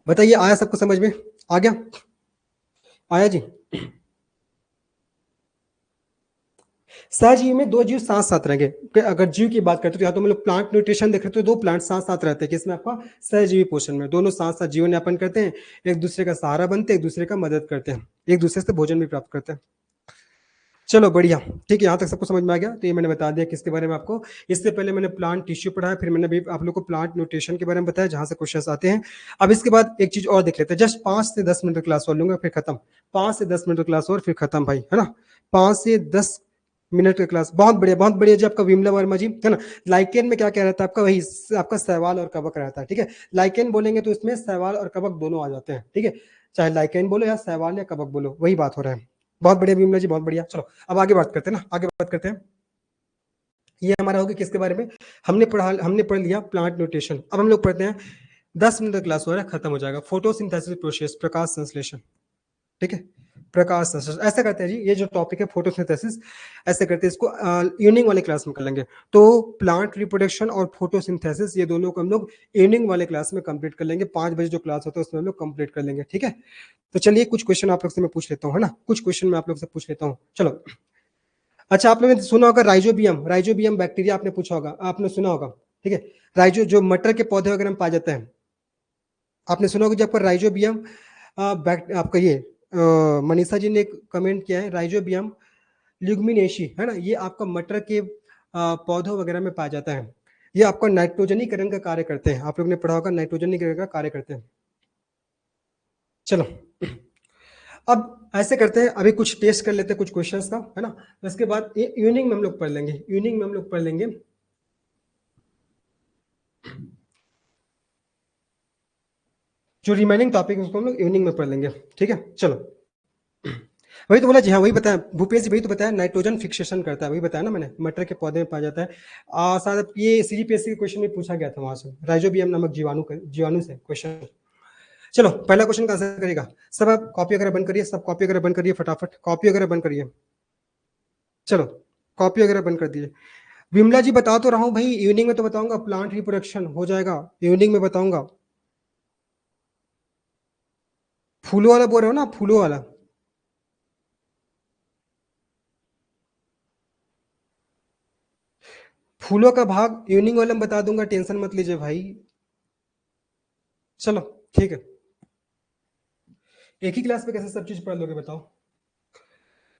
बताइए आया सबको समझ में आ गया, आया जी। सहजीवी में दो जीव साथ साथ रहेंगे, अगर जीव की बात करते तो यहाँ तो हम लोग प्लांट न्यूट्रिशन देख रहे थे, दो प्लांट साथ साथ रहते हैं किसमें आपका सहजीवी पोषण में, दोनों साथ साथ जीवन यापन करते हैं, एक दूसरे का सहारा बनते हैं, एक दूसरे का मदद करते हैं, एक दूसरे से भोजन भी प्राप्त करते हैं। चलो बढ़िया, ठीक है, यहाँ तक सबको समझ में आ गया। तो ये मैंने बता दिया किसके बारे में आपको। इससे पहले मैंने प्लांट टिश्यू पढ़ाया, फिर मैंने भी आप लोग को प्लांट न्यूट्रिशन के बारे में बताया, जहां से क्वेश्चंस आते हैं। अब इसके बाद एक चीज और देख लेते हैं, जस्ट 5 से 10 मिनट क्लास और लूंगा, फिर खत्म। 5 से 10 मिनट क्लास और फिर खत्म भाई, है ना। 5 से 10 मिनट का क्लास, बहुत बढ़िया, बहुत बढ़िया जी। आपका विमला वर्मा जी, है ना। लाइकेन में क्या कह रहा था आपका, वही आपका सहवाल और कवक रहता है, ठीक है। लाइकेन बोलेंगे तो इसमें सहवाल और कवक दोनों आ जाते हैं, ठीक है। चाहे लाइकेन बोलो या सहवाल या कवक बोलो, वही बात हो रहा है। बहुत बढ़िया विमला जी, बहुत बढ़िया। चलो अब आगे बात करते हैं ना, आगे बात करते हैं। ये हमारा होगा किसके बारे में, हमने पढ़ लिया प्लांट न्यूट्रिशन। अब हम लोग पढ़ते हैं, 10 मिनट का क्लास हो रहा है, खत्म हो जाएगा, फोटोसिंथेसिस प्रोसेस, प्रकाश संश्लेषण, ठीक है। प्रकाश संश्लेषण ऐसा करते हैं जी, ये जो टॉपिक है फोटोसिंथेसिस, ऐसे करते हैं इसको, इवनिंग वाले क्लास में कर लेंगे। तो प्लांट रिप्रोडक्शन और फोटोसिंथेसिस, ये दोनों को हम लोग इवनिंग वाले क्लास में कंप्लीट कर लेंगे। 5 बजे जो क्लास होता है उसमें हम लोग कंप्लीट कर लेंगे, ठीक है। तो चलिए कुछ क्वेश्चन आप लोग से मैं पूछ लेता हूँ, है ना, कुछ क्वेश्चन मैं आप लोग से पूछ लेता हूँ, चलो। अच्छा, आप लोगों ने सुना होगा राइजोबियम, राइजोबियम बैक्टीरिया आपने पूछा होगा, आपने सुना होगा, ठीक है। राइजो जो मटर के पौधे वगैरह में पाया जाता है, आपने सुना होगा। जब आपका राइजोबियम आपका ये मनीषा जी ने कमेंट किया है, राइजोबियम ल्यूमिनेशी, है ना, ये आपका मटर के पौधों वगैरह में पाया जाता है। ये आपका नाइट्रोजनीकरण का कार्य करते हैं, आप लोग ने पढ़ा होगा, नाइट्रोजनीकरण का कार्य करते हैं। चलो अब ऐसे करते हैं, अभी कुछ टेस्ट कर लेते हैं कुछ क्वेश्चंस का, है ना। उसके बाद इवनिंग में हम लोग पढ़ लेंगे, इवनिंग में हम लोग पढ़ लेंगे जो रिमेनिंग टॉपिक उसको हम लोग इवनिंग में पढ़ लेंगे, ठीक है। चलो वही तो बोला जी, हाँ वही बताया भूपेश जी, वही तो बताया, नाइट्रोजन फिक्सेशन करता है, वही बताया ना मैंने, मटर के पौधे में पाया जाता है। शायद ये सीजीपीएससी के क्वेश्चन में पूछा गया था वहां से, राइजोबियम नामक जीवाणु से क्वेश्चन। चलो पहला क्वेश्चन का आंसर करेगा सब। आप कॉपी वगैरह बंद करिए, सब कॉपी वगैरह बंद करिए, फटाफट कॉपी वगैरह बंद करिए। चलो कॉपी वगैरह बंद कर दिए। विमला जी बता तो रहा हूँ भाई, इवनिंग में तो बताऊंगा, प्लांट रिप्रोडक्शन हो जाएगा, इवनिंग में बताऊंगा। फूलों वाला बोल रहे हो ना, फूलों वाला। फूलों का भाग इवनिंग वाले में बता दूंगा, टेंशन मत लीजिए भाई। चलो ठीक है, एक ही क्लास में कैसे सब चीज पढ़ लोगे बताओ।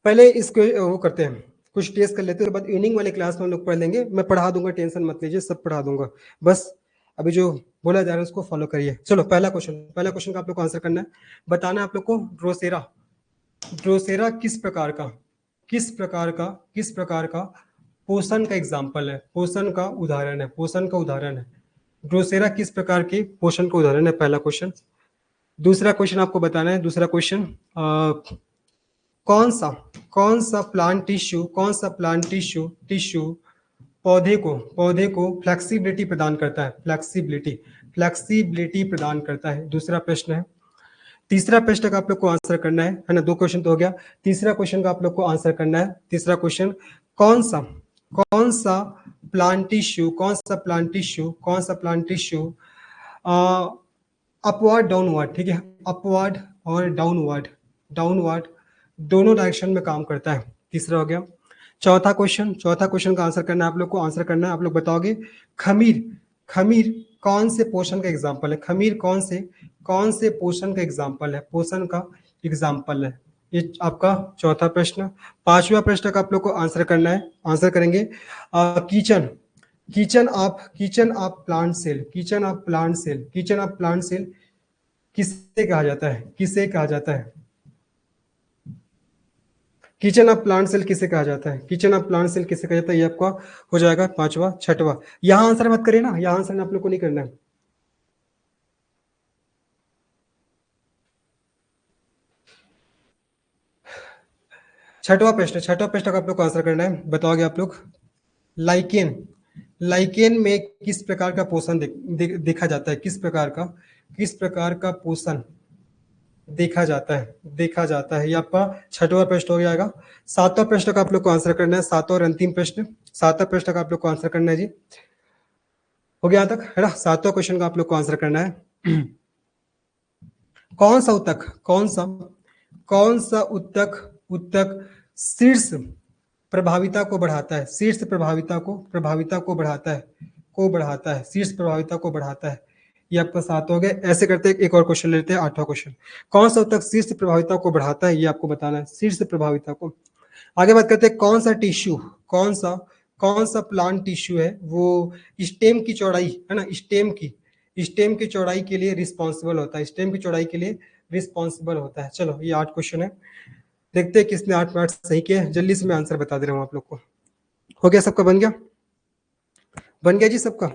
पहले इसको वो करते हैं, कुछ टेस्ट कर लेते हैं, बाद इवनिंग वाले क्लास में हम लोग पढ़ लेंगे, मैं पढ़ा दूंगा, टेंशन मत लीजिए, सब पढ़ा दूंगा। बस अभी जो बोला जा रहा है उसको फॉलो करिए। चलो पहला क्वेश्चन, पहला क्वेश्चन का आप लोग को आंसर करना है। बताना है आप लोग को, ड्रोसेरा, ड्रोसेरा किस प्रकार का, किस प्रकार का, किस प्रकार का पोषण का एग्जाम्पल है, पोषण का उदाहरण है, पोषण का उदाहरण है। ड्रोसेरा किस प्रकार के पोषण का उदाहरण है, पहला क्वेश्चन। दूसरा क्वेश्चन आपको बताना है, दूसरा क्वेश्चन, कौन सा, कौन सा प्लांट टिश्यू, कौन सा प्लांट टिश्यू टिश्यू पौधे को फ्लेक्सिबिलिटी प्रदान करता है, फ्लेक्सिबिलिटी, फ्लेक्सिबिलिटी प्रदान करता है, दूसरा प्रश्न है। तीसरा प्रश्न का आप लोग को आंसर करना है ना, दो क्वेश्चन तो हो गया। तीसरा क्वेश्चन का आप लोग को आंसर करना है, तीसरा क्वेश्चन, कौन सा, कौन सा प्लांट टिश्यू, कौन सा प्लांट टिश्यू, कौन सा प्लांट टिश्यू अपवर्ड डाउनवर्ड, ठीक है, अपवर्ड और डाउनवर्ड, डाउनवर्ड दोनों डायरेक्शन में काम करता है, तीसरा हो गया। चौथा क्वेश्चन, चौथा क्वेश्चन का आंसर करना है आप लोग को, आंसर करना है, आप लोग बताओगे खमीर, खमीर कौन से पोषण का एग्जाम्पल है, खमीर कौन से पोषण का एग्जाम्पल है, पोषण का एग्जाम्पल है। ये आपका चौथा प्रश्न। पांचवा प्रश्न का आप लोग को आंसर करना है, आंसर करेंगे kitchen, kitchen of plant cell, kitchen of plant cell, kitchen of plant cell किसे कहा जाता है, किसे कहा जाता है, किचन ऑफ प्लांट सेल किसे कहा जाता है, किचन ऑफ प्लांट सेल किसे कहा जाता है, ये आपका हो जाएगा पांचवा। छठवा, यहां आंसर मत करिए ना, यहां आंसर आप लोग को नहीं करना है। छठवा प्रश्न, छठवा प्रश्न का आप लोग को आंसर करना है, बताओगे आप लोग। लाइकेन, लाइकेन में किस प्रकार का पोषण देखा जाता है, किस प्रकार का, किस प्रकार का पोषण देखा जाता है, देखा जाता है, ये आपका छठवा प्रश्न हो जाएगा। सातवां प्रश्न का आप लोग को आंसर करना है, सातवां और अंतिम प्रश्न, सातवां प्रश्न का आप लोग को आंसर करना है जी, हो गया यहाँ तक, है ना। सातवां क्वेश्चन का आप लोग को आंसर करना है, कौन सा उत्तक, कौन सा उत्तक, उत्तक शीर्ष प्रभाविता को बढ़ाता है, शीर्ष प्रभाविता को बढ़ाता है, शीर्ष प्रभाविता को बढ़ाता है। ये आपका सात हो गए। ऐसे करते हैं, एक और क्वेश्चन लेते हैं, आठवां क्वेश्चन, कौन सा उत्तक शीर्ष प्रभाविता को बढ़ाता है, ये आपको बताना है, शीर्ष प्रभाविता को। आगे बात करते हैं कौन सा टिश्यू, कौन सा प्लांट टिश्यू है वो स्टेम की चौड़ाई है ना, स्टेम की चौड़ाई के लिए रिस्पॉन्सिबल होता है, स्टेम की चौड़ाई के लिए रिस्पॉन्सिबल होता है। चलो ये 8 क्वेश्चन है, देखते हैं किसने 8 मार्क्स सही किए। जल्दी से मैं आंसर बता दे रहा हूँ आप लोग को। हो गया सबका, बन गया, बन गया जी सबका?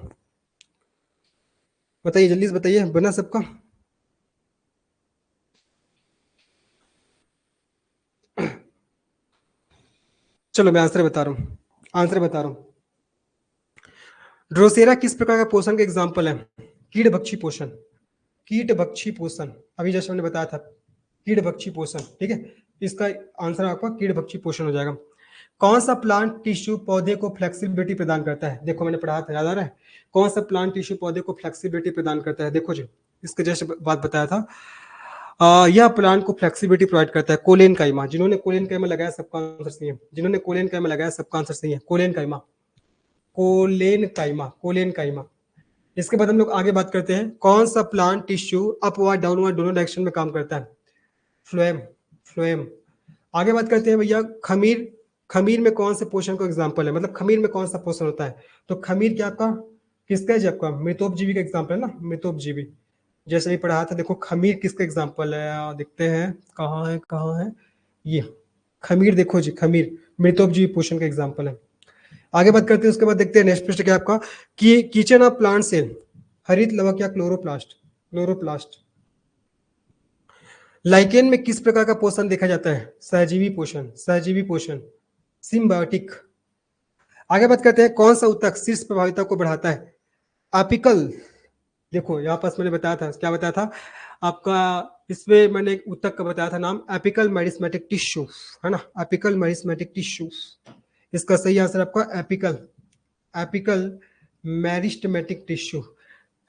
बताइए जल्दी से बताइए, बना सबका? चलो मैं आंसर बता रहा हूँ, आंसर बता रहा हूँ। ड्रोसेरा किस प्रकार का पोषण का एग्जाम्पल है? कीटभक्षी पोषण, कीटभक्षी पोषण, अभी जैसे हमने बताया था कीटभक्षी पोषण, ठीक है। इसका आंसर आपका कीटभक्षी पोषण हो जाएगा। कौन सा प्लांट टिश्यू पौधे को फ्लेक्सिबिलिटी प्रदान करता है? देखो मैंने पढ़ा था, याद आ रहा है? कौन सा प्लांट टिश्यू पौधे को फ्लेक्सिबिलिटी प्रदान करता है? देखो जी, इसके जैसे बात बताया था। यह प्लांट को फ्लेक्सिबिलिटी प्रोवाइड करता है कोलेन काइमा। जिन्होंने कोलेन काइमा लगाया सबका आंसर सही है, जिन्होंने कोलेन काइमा लगाया सबका आंसर सही है। कोलेन काइमा, कोलेन काइमा, कोलेन काइमा। इसके बाद हम लोग आगे बात करते हैं, कौन सा प्लांट टिश्यू अपवर्ड डाउनवर्ड दोनों डायरेक्शन में काम करता है? Phloem, phloem. आगे बात करते हैं भैया, खमीर, खमीर में कौन से पोषण का एग्जाम्पल है, मतलब खमीर में कौन सा पोषण होता है? तो खमीर क्या आपका किसका है जी? आपका मृतोपजीवी का एग्जाम्पल है ना, मृतोपजीवी। जैसे ही पढ़ा था, देखो खमीर किसका एग्जाम्पल है, देखते हैं कहाँ है, कहाँ है ये खमीर। देखो जी खमीर मृतोपजीवी पोषण का एग्जाम्पल है। आगे बात करते हैं, उसके बाद देखते हैं नेक्स्ट प्रश्न क्या है आपका, कि किचन ऑफ प्लांट सेल, हरित लवक या क्लोरोप्लास्ट, क्लोरोप्लास्ट। लाइकेन में किस प्रकार का पोषण देखा जाता है? सहजीवी पोषण, सहजीवी पोषण, सिम्बायोटिक। आगे बात करते हैं, कौन सा ऊतक शीर्ष प्रभाविता को बढ़ाता है? एपिकल। देखो यहाँ पास मैंने बताया था, क्या बताया था आपका, इसमें मैंने एक ऊतक का बताया था नाम, एपिकल मेरिस्मेटिक टिश्यू, है ना, एपिकल मेरिस्मेटिक टिश्यू। इसका सही आंसर आपका एपिकल, एपिकल मेरिस्टेमेटिक टिश्यू,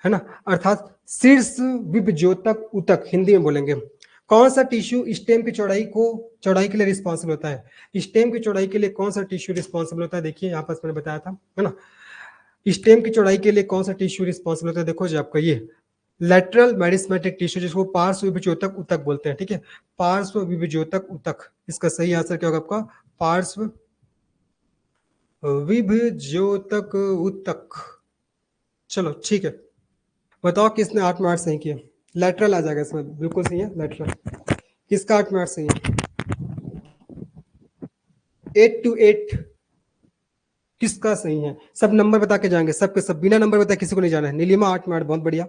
है ना, अर्थात शीर्ष विभज्योतक ऊतक हिंदी में बोलेंगे। कौन सा टिश्यू स्टेम की चौड़ाई के लिए रिस्पॉन्सिबल होता है? स्टेम की चौड़ाई के लिए कौन सा टिश्यू रिस्पॉन्सिबल होता है? देखिए यहाँ पास मैंने बताया था, है ना, स्टेम की चौड़ाई के लिए कौन सा टिश्यू रिस्पॉन्सिबल होता है? देखो जी आपका ये लेटरल मेरिस्मेटिक टिश्यू, जिसको पार्श्व विभज्योतक ऊतक बोलते हैं, ठीक है, पार्श्व विभज्योतक ऊतक। इसका सही आंसर क्या होगा आपका? पार्श्व विभज्योतक ऊतक। चलो ठीक है, बताओ किसने 8 मार्क्स सही किए? लेटरल आ जाएगा इसमें, बिल्कुल सही है लेटरल। किसका 8 मार्क्स सही है? 8 to 8 किसका सही है? सब नंबर बता के जाएंगे, सबके सब, बिना नंबर बताए किसी को नहीं जाना है। नीलिमा 8 मार्क्स, बहुत बढ़िया,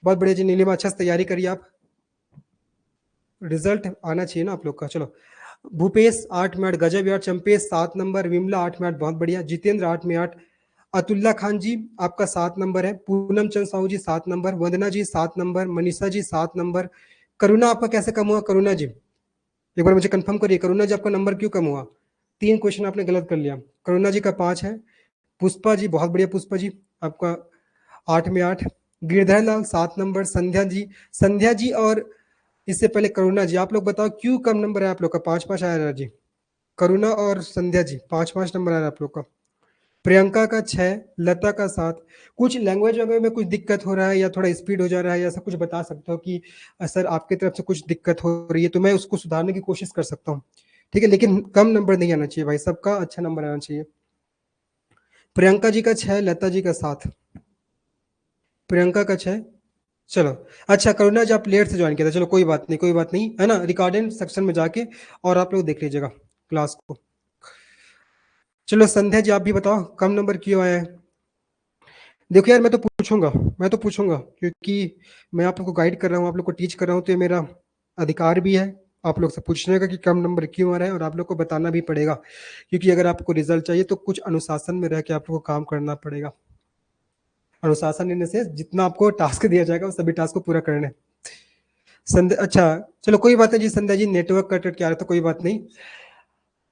बहुत बढ़िया जी नीलिमा, अच्छा से तैयारी करिए आप, रिजल्ट आना चाहिए ना आप लोग का। चलो भूपेश 8 मिनट, गजब यार, चंपेश 7 नंबर, विमला 8 मिनट, बहुत बढ़िया, जितेंद्र 8 में 8, अतुल्ला खान जी आपका 7 नंबर है, पूनम चंद साहू जी 7 नंबर, वंदना जी 7 नंबर, मनीषा जी 7 नंबर। करुणा आपका कैसे कम हुआ करुणा जी? एक बार मुझे कंफर्म करिए, करुणा जी आपका नंबर क्यों कम हुआ? 3 क्वेश्चन आपने गलत कर लिया। करुणा जी का 5 है। पुष्पा जी बहुत बढ़िया, पुष्पा जी आपका 8 में 8, गिरधर लाल 7 नंबर, संध्या जी, संध्या जी और इससे पहले करुणा जी, आप लोग बताओ क्यों कम नंबर है आप लोग का? 5-5 आया जी, करुणा और संध्या जी 5-5 नंबर आ रहा है आप लोग का। प्रियंका का 6, लता का 7। कुछ लैंग्वेज वगैरह में कुछ दिक्कत हो रहा है या थोड़ा स्पीड हो जा रहा है, या ऐसा कुछ बता सकते हो कि सर आपकी तरफ से कुछ दिक्कत हो रही है, तो मैं उसको सुधारने की कोशिश कर सकता हूँ, ठीक है, लेकिन कम नंबर नहीं आना चाहिए भाई, सबका अच्छा नंबर आना चाहिए। प्रियंका जी का 6, लता जी का 7, प्रियंका का 6। चलो अच्छा, करुणा जी आप लेट से ज्वाइन किया था, चलो कोई बात नहीं, कोई बात नहीं, है ना, रिकॉर्डेड सेक्शन में जाके और आप लोग देख लीजिएगा क्लास को। चलो संध्या जी आप भी बताओ कम नंबर क्यों आया है? देखो यार मैं तो पूछूंगा, मैं तो पूछूंगा, क्योंकि मैं आप लोग को गाइड कर रहा हूँ, आप लोग को टीच कर रहा हूँ, तो ये मेरा अधिकार भी है आप लोग से पूछने का कि कम नंबर क्यों आ रहा है, और आप लोग को बताना भी पड़ेगा, क्योंकि अगर आपको रिजल्ट चाहिए तो कुछ अनुशासन में रह के आप लोग को काम करना पड़ेगा। अनुशासन लेने से जितना आपको टास्क दिया जाएगा वो सभी टास्क को पूरा करने। संध्या अच्छा, चलो कोई बात नहीं जी, संध्या जी नेटवर्क कट क्या रहा था, कोई बात नहीं,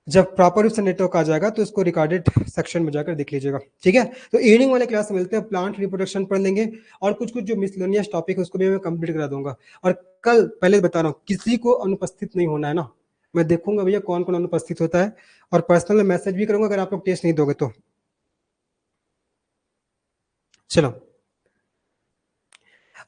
जब प्रॉपर रूप से नेटवर्क आ जाएगा तो इसको रिकॉर्डेड सेक्शन में जाकर देख लीजिएगा, ठीक है। तो इवनिंग वाले क्लास में मिलते हैं, प्लांट रिप्रोडक्शन पढ़ लेंगे, और कुछ कुछ जो मिसलेनियस टॉपिक है उसको भी मैं कंप्लीट करा दूंगा। और कल पहले बता रहा हूँ, किसी को अनुपस्थित नहीं होना है ना, मैं देखूंगा भैया कौन कौन अनुपस्थित होता है, और पर्सनल मैसेज भी करूंगा अगर आप लोग टेस्ट नहीं दोगे तो। चलो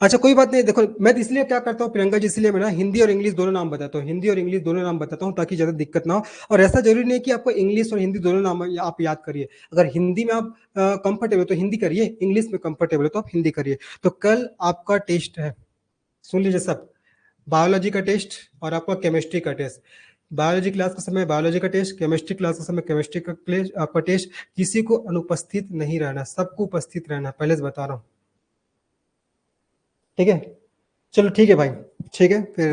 अच्छा कोई बात नहीं, देखो मैं तो इसलिए क्या करता हूँ प्रियंका जी, इसलिए मैं ना हिंदी और इंग्लिश दोनों नाम बताता हूँ, हिंदी और इंग्लिश दोनों नाम बताता हूँ ताकि ज्यादा दिक्कत ना हो। और ऐसा जरूरी नहीं कि आपको इंग्लिश और हिंदी दोनों नाम आप याद करिए। अगर हिंदी में आप कंफर्टेबल हो तो हिंदी करिए, इंग्लिश में कंफर्टेबल हो तो आप हिंदी करिए। तो कल आपका टेस्ट है, सुन लीजिए सब, बायोलॉजी का टेस्ट और आपका केमिस्ट्री का टेस्ट। बायोलॉजी क्लास का समय बायोलॉजी का टेस्ट, केमिस्ट्री क्लास का समय केमिस्ट्री का आपका टेस्ट। किसी को अनुपस्थित नहीं रहना, सबको उपस्थित रहना, पहले से बता रहा हूँ, ठीक है। चलो ठीक है भाई, ठीक है फिर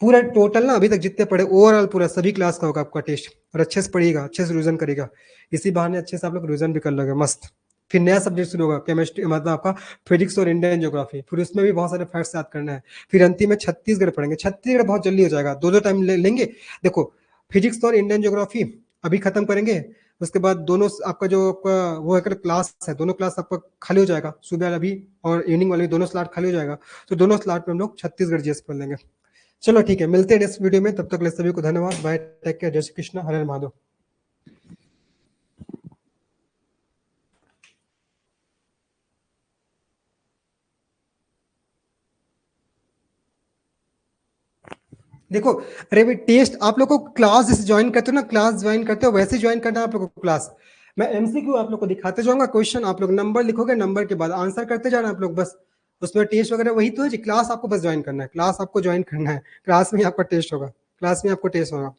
पूरा टोटल ना अभी तक जितने पढ़े ओवरऑल पूरा सभी क्लास का होगा आपका टेस्ट। और अच्छे से पढ़िएगा, अच्छे से रिवीजन करेगा, इसी बहाने अच्छे से आप लोग रिवीजन भी कर लोगे मस्त। फिर नया सब्जेक्ट शुरू होगा केमिस्ट्री, मतलब आपका फिजिक्स और इंडियन ज्योग्राफी, फिर उसमें भी बहुत सारे फैक्ट्स याद करना है। फिर अंतिम में छत्तीसगढ़ पढ़ेंगे, छत्तीसगढ़ बहुत जल्दी हो जाएगा, दो दो टाइम लेंगे। देखो फिजिक्स और इंडियन ज्योग्राफी अभी खत्म करेंगे, उसके बाद दोनों आपका जो आपका वो है क्लास है, दोनों क्लास आपका खाली हो जाएगा, सुबह वाला भी और इवनिंग वाले भी दोनों स्लॉट खाली हो जाएगा। तो दोनों स्लॉट में हम लोग छत्तीसगढ़ जीएस पढ़ लेंगे। चलो ठीक है, मिलते हैं नेक्स्ट वीडियो में, तब तक ले सभी को धन्यवाद, बाय, टेक केयर, जय श्री कृष्ण, हरे महादेव। देखो अरे भाई टेस्ट आप लोग को क्लास जैसे ज्वाइन करते हो ना, क्लास ज्वाइन करते हो वैसे ज्वाइन करना है आप लोग को क्लास। मैं एमसीक्यू आप लोग को दिखाते जाऊंगा, क्वेश्चन आप लोग नंबर लिखोगे, नंबर के बाद आंसर करते जाना आप लोग बस। उसमें टेस्ट वगैरह वही तो है जी, क्लास आपको बस ज्वाइन करना है, क्लास आपको ज्वाइन करना है, क्लास में ही आपका टेस्ट होगा, क्लास में आपको टेस्ट होगा।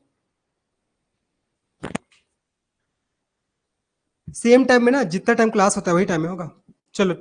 सेम टाइम में ना, जितना टाइम क्लास होता है वही टाइम में होगा। चलो।